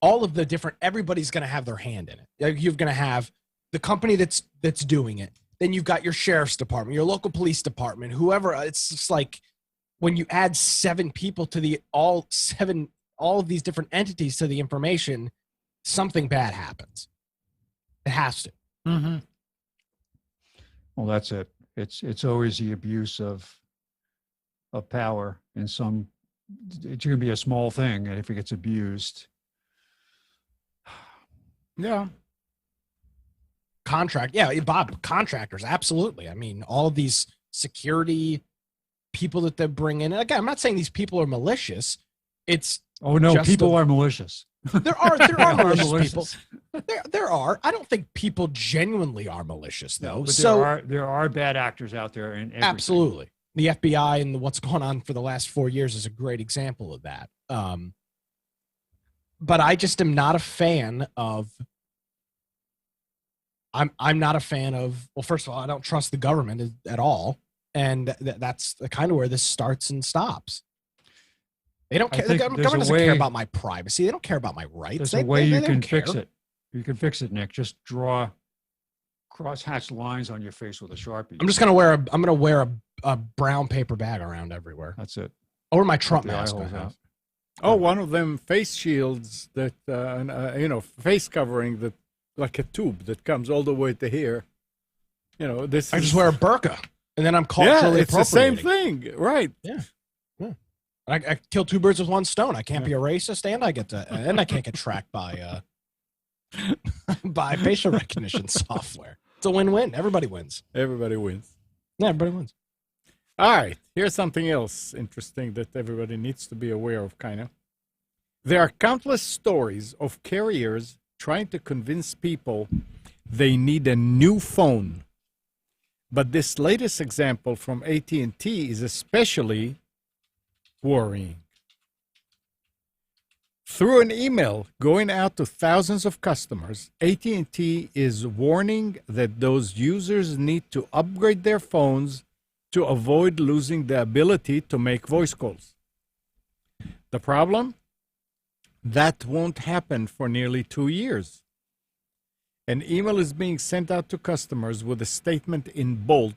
all of the different, everybody's going to have their hand in it. You're going to have the company that's doing it. Then you've got your sheriff's department, your local police department, whoever. It's just like when you add 7 people to all of these different entities to the information, something bad happens. It has to. Mm-hmm. Well, that's it. It's always the abuse of power in some. It's going to be a small thing, and if it gets abused, Yeah. Bob, contractors, absolutely. I mean, all of these security people that they bring in. Again, I'm not saying these people are malicious. It's oh no, just people are malicious. there are malicious people. There are. I don't think people genuinely are malicious though. But So there are bad actors out there in everything. absolutely, the FBI and what's gone on for the last 4 years is a great example of that. But I just am not a fan of. I'm not a fan of. Well, first of all, I don't trust the government at all, and that's kind of where this starts and stops. They don't care. The government doesn't care about my privacy. They don't care about my rights. There's a way you can fix it. You can fix it, Nick. Just draw cross-hatched lines on your face with a Sharpie. I'm just gonna wear a brown paper bag around everywhere. That's it. Or my Trump Put the eye mask. holes out. Oh, one of them face shields that, face covering that, like a tube that comes all the way to here. This. I just wear a burqa, and then I'm culturally Yeah, it's the same appropriating. thing, right? Yeah. I kill two birds with one stone. I can't be a racist, and I can't get tracked by by facial recognition software. It's a win-win. Everybody wins. Everybody wins. Yeah, everybody wins. All right, here's something else interesting that everybody needs to be aware of, kind of. There are countless stories of carriers trying to convince people they need a new phone. But this latest example from AT&T is especially worrying. Through an email going out to thousands of customers, AT&T is warning that those users need to upgrade their phones to avoid losing the ability to make voice calls. The problem? That won't happen for nearly 2 years. An email is being sent out to customers with a statement in bold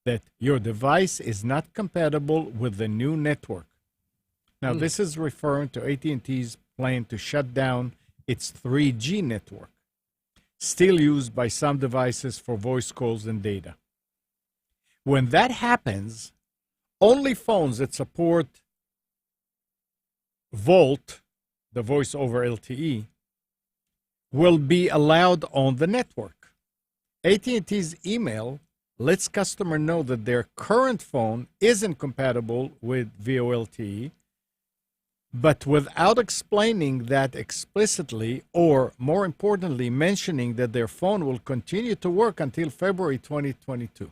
that your device is not compatible with the new network. Now, this is referring to AT&T's plan to shut down its 3G network, still used by some devices for voice calls and data. When that happens, only phones that support VoLTE, the voice over LTE, will be allowed on the network. AT&T's email lets customers know that their current phone isn't compatible with VoLTE, but without explaining that explicitly, or more importantly, mentioning that their phone will continue to work until February 2022.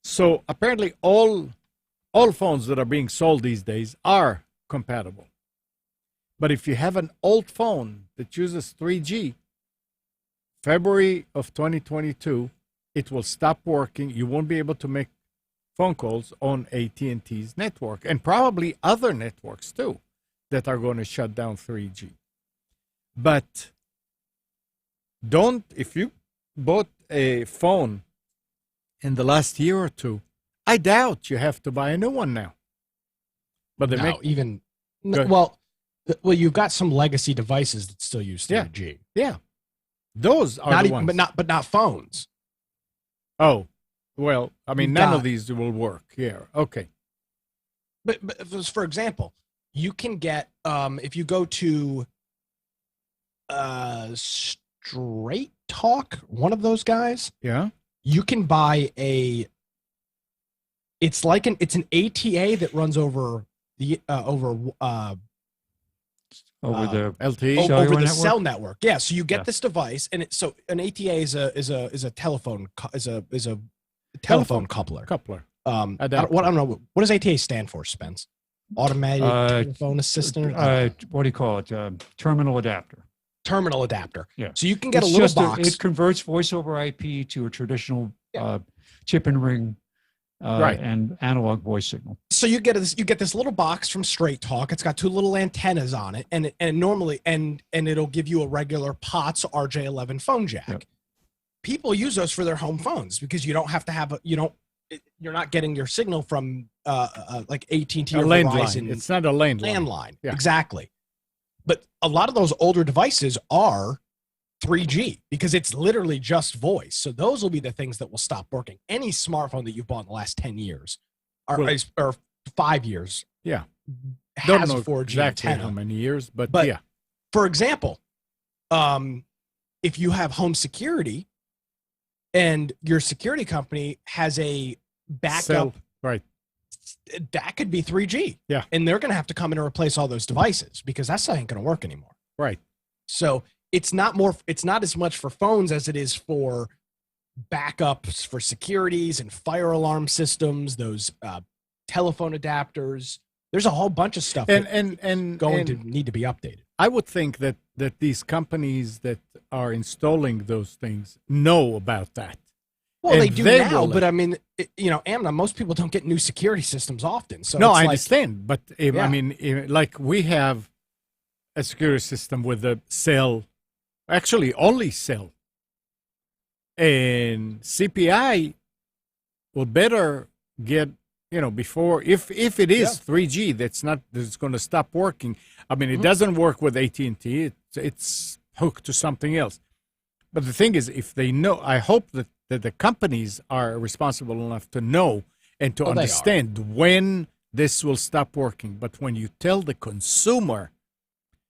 So apparently all phones that are being sold these days are compatible. But if you have an old phone that uses 3G, February of 2022, it will stop working. You won't be able to make phone calls on AT&T's network, and probably other networks too that are going to shut down 3G. But if you bought a phone in the last year or two, I doubt you have to buy a new one now. But you've got some legacy devices that still use 3G. Yeah. Those are not the even, ones. but not phones. Oh, well, I mean, none of these will work. Yeah, okay. But for example, you can get if you go to Straight Talk, one of those guys. Yeah. You can buy it's an ATA that runs over the LTE over the cell network. Yeah, so you get this device, and so an ATA is a telephone coupler. I don't know what does ATA stand for, Spence? Automatic telephone assistant. What do you call it? Terminal adapter. Terminal adapter. Yeah. So you can get a little box. It converts voice over IP to a traditional chip and ring and analog voice signal. So you get this little box from Straight Talk. It's got two little antennas on it, and normally it'll give you a regular POTS RJ11 phone jack. Yep. People use those for their home phones because you don't have to have you're not getting your signal from like AT&T or Verizon. It's not a landline. Yeah. Exactly. But a lot of those older devices are 3G because it's literally just voice. So those will be the things that will stop working. Any smartphone that you've bought in the last 10 years or 5 years. Yeah. Has Don't know 4G exactly antenna. how many years, but yeah. For example, if you have home security and your security company has a backup, right, that could be 3G. Yeah. And they're going to have to come in and replace all those devices because that's not going to work anymore. Right. So it's not as much for phones as it is for backups for securities and fire alarm systems, those telephone adapters. There's a whole bunch of stuff and to need to be updated. I would think that these companies that are installing those things know about that. Well, And they do they now, will- but I mean, Amnon, most people don't get new security systems often. So No, it's I like, understand, but Yeah. I mean, like we have a security system with a cell, actually only cell, and CPI will better get before if it is 3G that's going to stop working. I mean, it doesn't work with AT&T. It's hooked to something else. But the thing is, if they know, I hope that the companies are responsible enough to know and to Oh, they are. understand when this will stop working. But when you tell the consumer,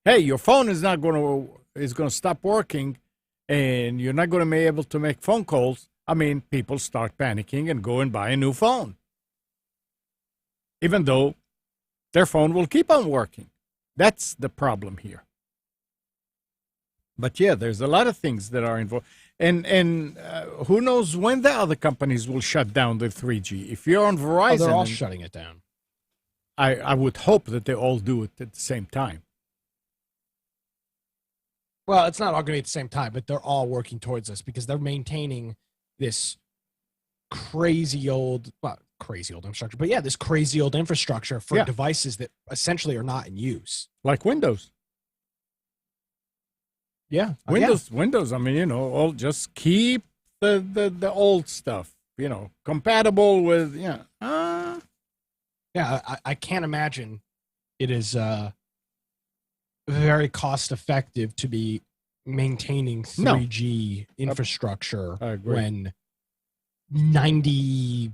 hey, your phone is going to stop working and you're not going to be able to make phone calls, I mean, people start panicking and go and buy a new phone, even though their phone will keep on working. That's the problem here. But yeah, there's a lot of things that are involved. And who knows when the other companies will shut down the 3G. If you're on Verizon, they're all shutting it down. I would hope that they all do it at the same time. Well, it's not all going to be at the same time, but they're all working towards this because they're maintaining this crazy old infrastructure. But yeah, this crazy old infrastructure for devices that essentially are not in use. Like Windows. Yeah. Windows, I mean, all just keep the old stuff, compatible with, Yeah, I can't imagine it is very cost effective to be maintaining 3G infrastructure when 90+%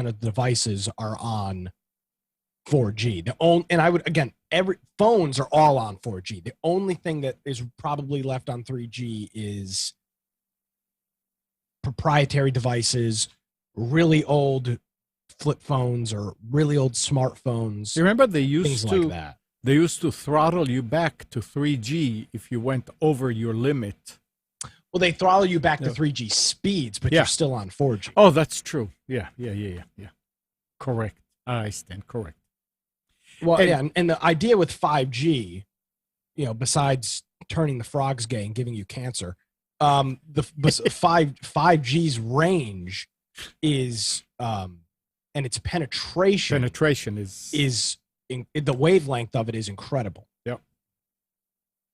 of devices are on 4G. Every phones are all on 4G. The only thing that is probably left on 3G is proprietary devices, really old flip phones or really old smartphones. You remember they things used like that. They used to throttle you back to 3G if you went over your limit. Well, they throttle you back to 3G speeds, but you're still on 4G. Oh, that's true. Yeah. Correct. I stand correct. Well, and the idea with 5G, besides turning the frogs gay and giving you cancer, the 5G's range is and its penetration is the wavelength of it is incredible. Yep.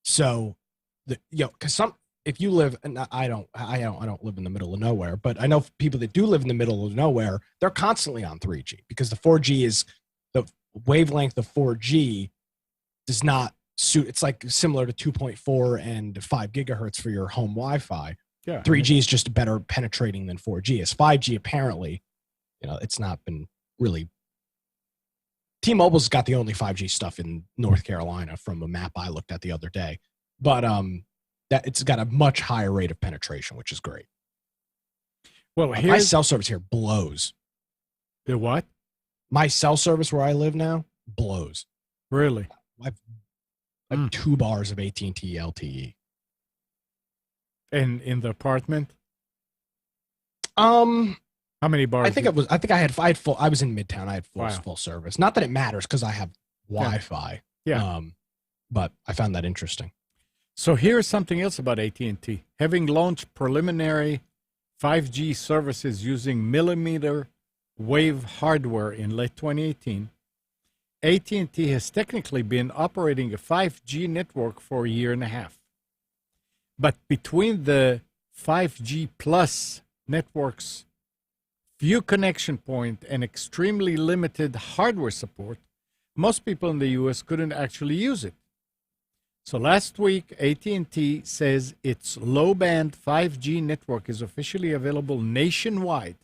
So because if you live, and I don't live in the middle of nowhere, but I know people that do live in the middle of nowhere, they're constantly on 3G because the 4G is the wavelength of 4G does not suit. It's like similar to 2.4 and 5 gigahertz for your home Wi-Fi. Yeah. 3G is just better penetrating than 4G. As 5G apparently, it's not been really. T-Mobile's got the only 5G stuff in North Carolina from a map I looked at the other day, but that it's got a much higher rate of penetration, which is great. Well, my cell service here blows. The what? My cell service where I live now blows. Really? I have 2 bars of AT&T LTE. And in the apartment? How many bars? I think I had full. I was in Midtown. I had full service. Not that it matters because I have Wi-Fi. Yeah. But I found that interesting. So here's something else about AT&T. Having launched preliminary 5G services using millimeter wave hardware in late 2018, AT&T has technically been operating a 5G network for a year and a half. But between the 5G plus networks, few connection point, and extremely limited hardware support, most people in the U.S. couldn't actually use it. So last week, AT&T says its low-band 5G network is officially available nationwide,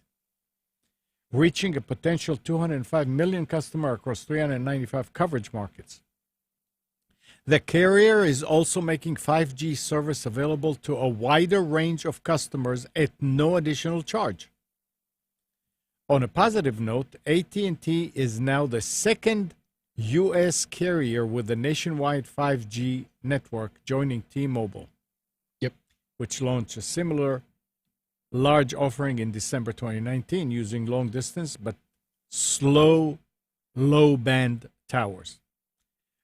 reaching a potential 205 million customers across 395 coverage markets. The carrier is also making 5G service available to a wider range of customers at no additional charge. On a positive note, AT&T is now the second U.S. carrier with a nationwide 5G network joining T-Mobile. Yep. Which launched a similar large offering in December 2019 using long distance but slow low-band towers.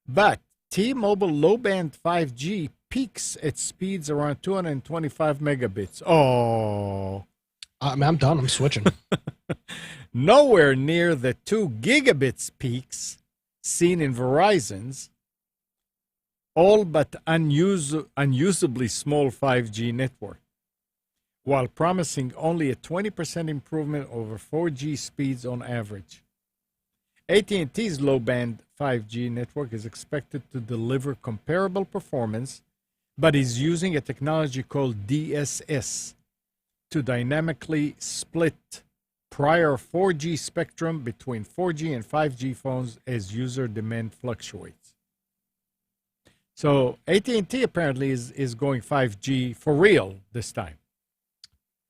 But T-Mobile low-band 5G peaks at speeds around 225 megabits. Oh. I'm done. I'm switching. Nowhere near the 2 gigabits peaks seen in Verizon's all but unusably small 5G network, while promising only a 20% improvement over 4G speeds on average. AT&T's low-band 5G network is expected to deliver comparable performance, but is using a technology called DSS to dynamically split prior 4G spectrum between 4G and 5G phones as user demand fluctuates. So AT&T apparently is going 5G for real this time.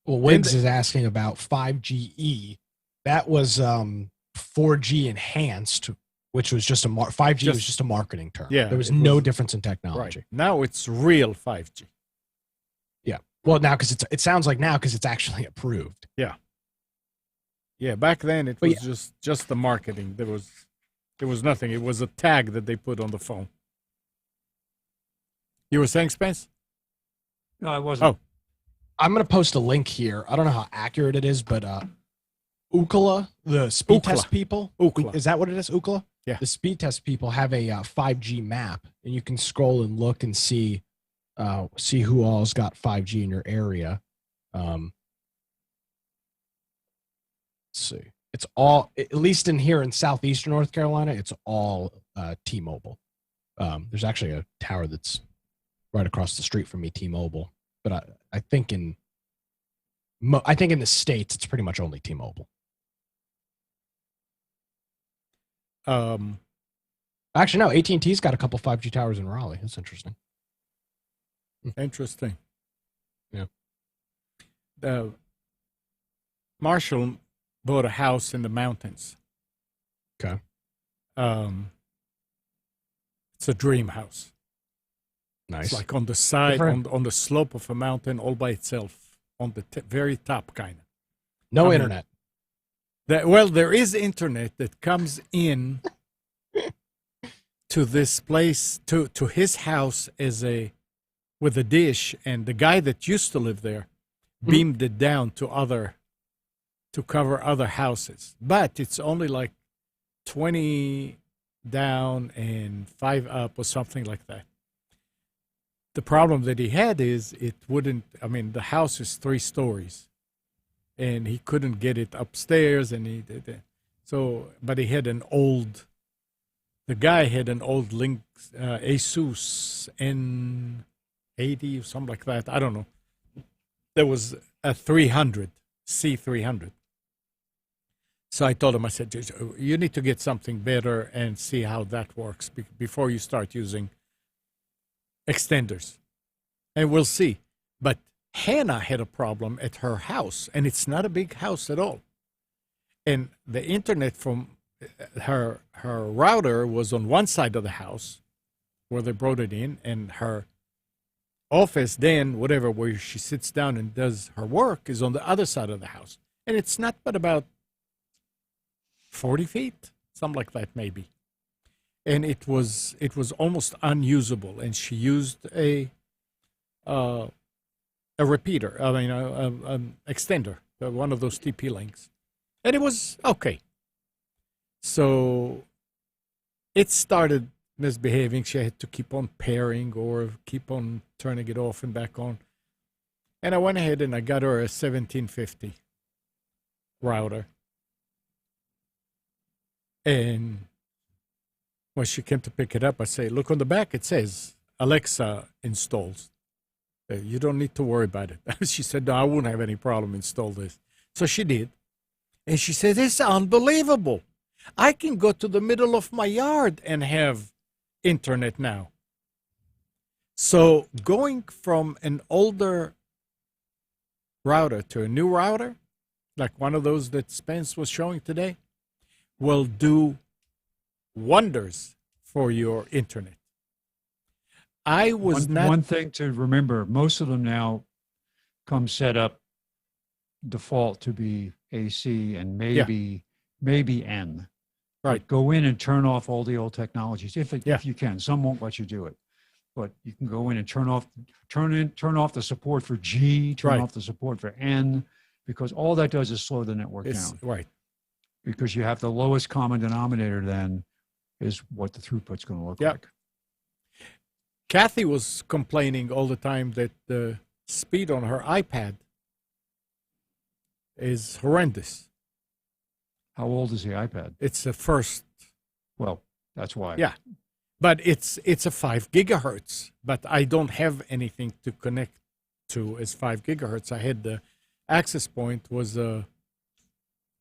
Well, Wiggs is asking about 5GE. That was 4G enhanced, which was just 5G was just a marketing term. Yeah, there was no difference in technology. Right. Now it's real 5G. Yeah. Well, now because it sounds like now because it's actually approved. Yeah. Yeah. Back then it was just the marketing. There was nothing. It was a tag that they put on the phone. You were saying, Spence? No, I wasn't. Oh. I'm going to post a link here. I don't know how accurate it is, but Ookla, the speed test people. Ookla. Is that what it is? Ookla? Yeah. The speed test people have a 5G map, and you can scroll and look and see who all's got 5G in your area. Let's see. It's all, at least in here in southeastern North Carolina, it's all T-Mobile. There's actually a tower that's right across the street from me, T-Mobile. But I think in the States, it's pretty much only T-Mobile. Actually, no, AT&T's got a couple 5G towers in Raleigh. That's interesting. Interesting. Yeah. Marshall bought a house in the mountains. Okay. It's a dream house. Nice. It's like on the side, on the slope of a mountain all by itself, on the very top, kind of. No internet. Well, there is internet that comes in to this place, to his house with a dish, and the guy that used to live there beamed it down to cover other houses. But it's only like 20 down and 5 up or something like that. The problem that he had is the house is 3 stories. And he couldn't get it upstairs, and but he had the guy had an old Lynx Asus N80 or something like that. I don't know. There was a 300, C300. So I told him, I said, you need to get something better and see how that works before you start using extenders. And we'll see. But Hannah had a problem at her house, and it's not a big house at all. And the internet from her router was on one side of the house where they brought it in, and her office then, whatever, where she sits down and does her work, is on the other side of the house. And it's not but about 40 feet, something like that maybe. And it was almost unusable, and she used a repeater, an extender, one of those TP links. And it was okay. So it started misbehaving. She had to keep on pairing or keep on turning it off and back on. And I went ahead and I got her a 1750 router. And when she came to pick it up, I say, look on the back, it says Alexa installs. You don't need to worry about it. She said, no, I wouldn't have any problem install this. So she did. And she said, it's unbelievable. I can go to the middle of my yard and have internet now. So going from an older router to a new router, like one of those that Spence was showing today, will do wonders for your internet. I was not. One thing to remember, most of them now come set up default to be AC and maybe N. Right. But go in and turn off all the old technologies if Yeah. you can. Some won't let you do it, but you can go in and turn off the support for G, turn Right. off the support for N, because all that does is slow the network down. Right. Because you have the lowest common denominator then is what the throughput's going to look Yep. like. Kathy was complaining all the time that the speed on her iPad is horrendous. How old is the iPad? It's the first. Well, that's why. Yeah. But it's a 5 gigahertz, but I don't have anything to connect to as 5 gigahertz. I had the access point was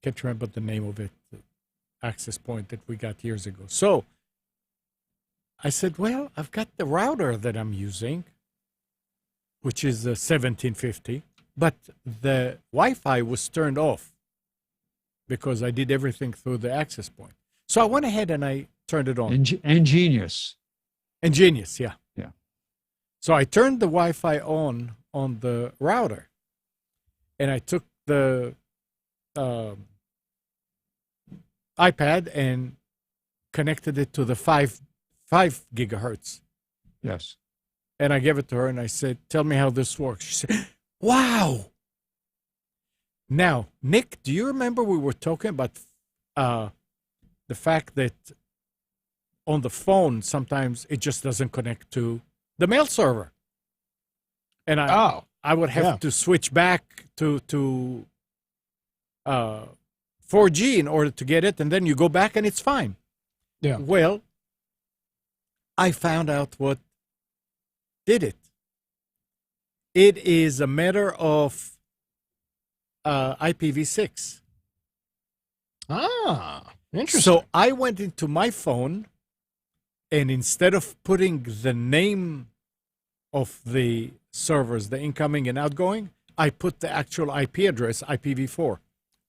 can't remember the name of it, the access point that we got years ago. So I said, well, I've got the router that I'm using, which is the 1750, but the Wi-Fi was turned off because I did everything through the access point. So I went ahead and I turned it on. Ingenious. Ingenious, yeah. Yeah. So I turned the Wi-Fi on the router, and I took the iPad and connected it to the 5 gigahertz. Yes. And I gave it to her, and I said, tell me how this works. She said, wow. Now, Nick, do you remember we were talking about the fact that on the phone, sometimes it just doesn't connect to the mail server? And I would have to switch back to 4G in order to get it, and then you go back and it's fine. Yeah. Well, I found out what did it. It is a matter of IPv6. Ah, interesting. So I went into my phone, and instead of putting the name of the servers, the incoming and outgoing, I put the actual IP address, IPv4.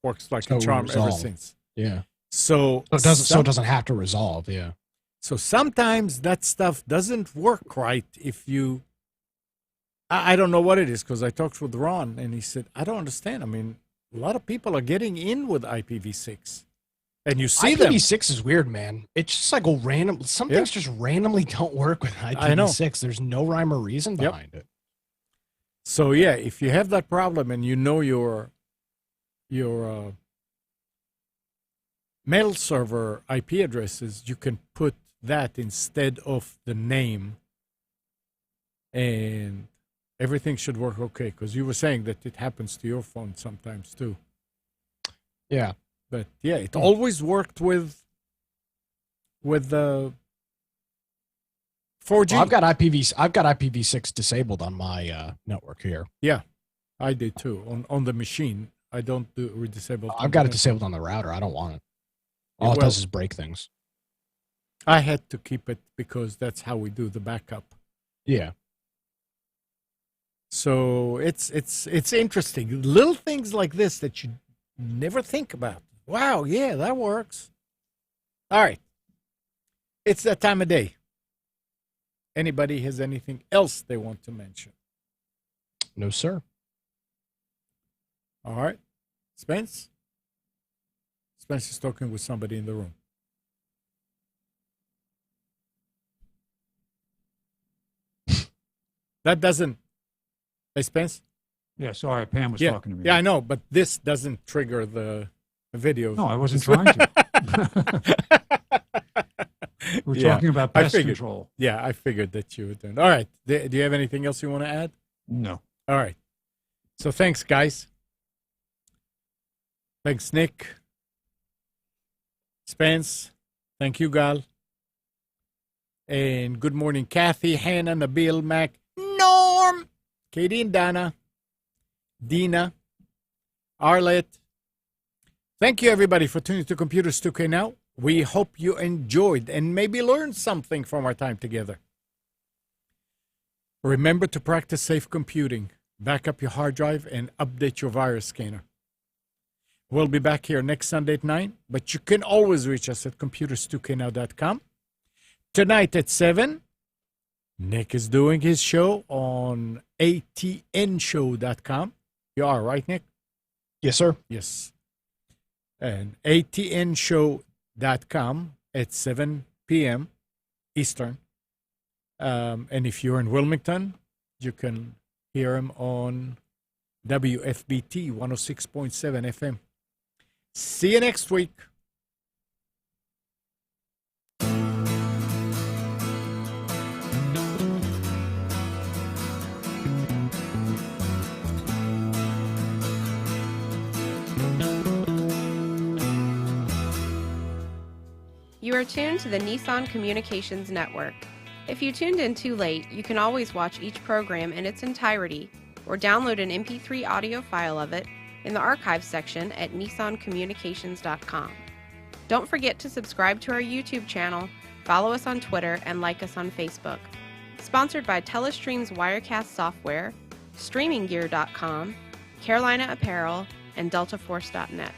Works like a charm ever since. Yeah. So it doesn't have to resolve. Yeah. So sometimes that stuff doesn't work right if you. I don't know what it is, because I talked with Ron and he said, I don't understand. I mean, a lot of people are getting in with IPv6. And you see them. IPv6 is weird, man. It's just like a random. Some things just randomly don't work with IPv6. There's no rhyme or reason behind it. So yeah, if you have that problem and you know your mail server IP addresses, you can put that instead of the name, and everything should work okay. Because you were saying that it happens to your phone sometimes too. Yeah. But yeah, it always worked with the 4G. Well, I've got IPv6 disabled on my network here. Yeah, I did too on the machine. I don't do disable. I've got it disabled on the router. I don't want it. All it does is break things. I had to keep it because that's how we do the backup. Yeah. So it's interesting. Little things like this that you never think about. Wow, yeah, that works. All right. It's that time of day. Anybody has anything else they want to mention? No, sir. All right. Spence? Spence is talking with somebody in the room. That doesn't. Hey, Spence? Yeah, sorry, Pam was talking to me. Yeah, I know, but this doesn't trigger the video. No, I wasn't trying to. We're talking about pest control. Yeah, I figured that you would. All right. Do you have anything else you want to add? No. All right. So thanks, guys. Thanks, Nick. Spence. Thank you, Gal. And good morning, Kathy, Hannah, Nabil, Mac, Norm, Katie and Donna, Dina, Arlette. Thank you, everybody, for tuning to Computers 2K Now. We hope you enjoyed and maybe learned something from our time together. Remember to practice safe computing. Back up your hard drive and update your virus scanner. We'll be back here next Sunday at 9, but you can always reach us at computers2know.com. Tonight at 7, Nick is doing his show on atnshow.com. You are, right, Nick? Yes, sir. Yes. And atnshow.com at 7 p.m. Eastern. And if you're in Wilmington, you can hear him on WFBT 106.7 FM. See you next week. You are tuned to the Nissan Communications Network. If you tuned in too late, you can always watch each program in its entirety or download an MP3 audio file of it in the archives section at nissancommunications.com. Don't forget to subscribe to our YouTube channel, follow us on Twitter, and like us on Facebook. Sponsored by Telestream's Wirecast software, StreamingGear.com, Carolina Apparel, and DeltaForce.net.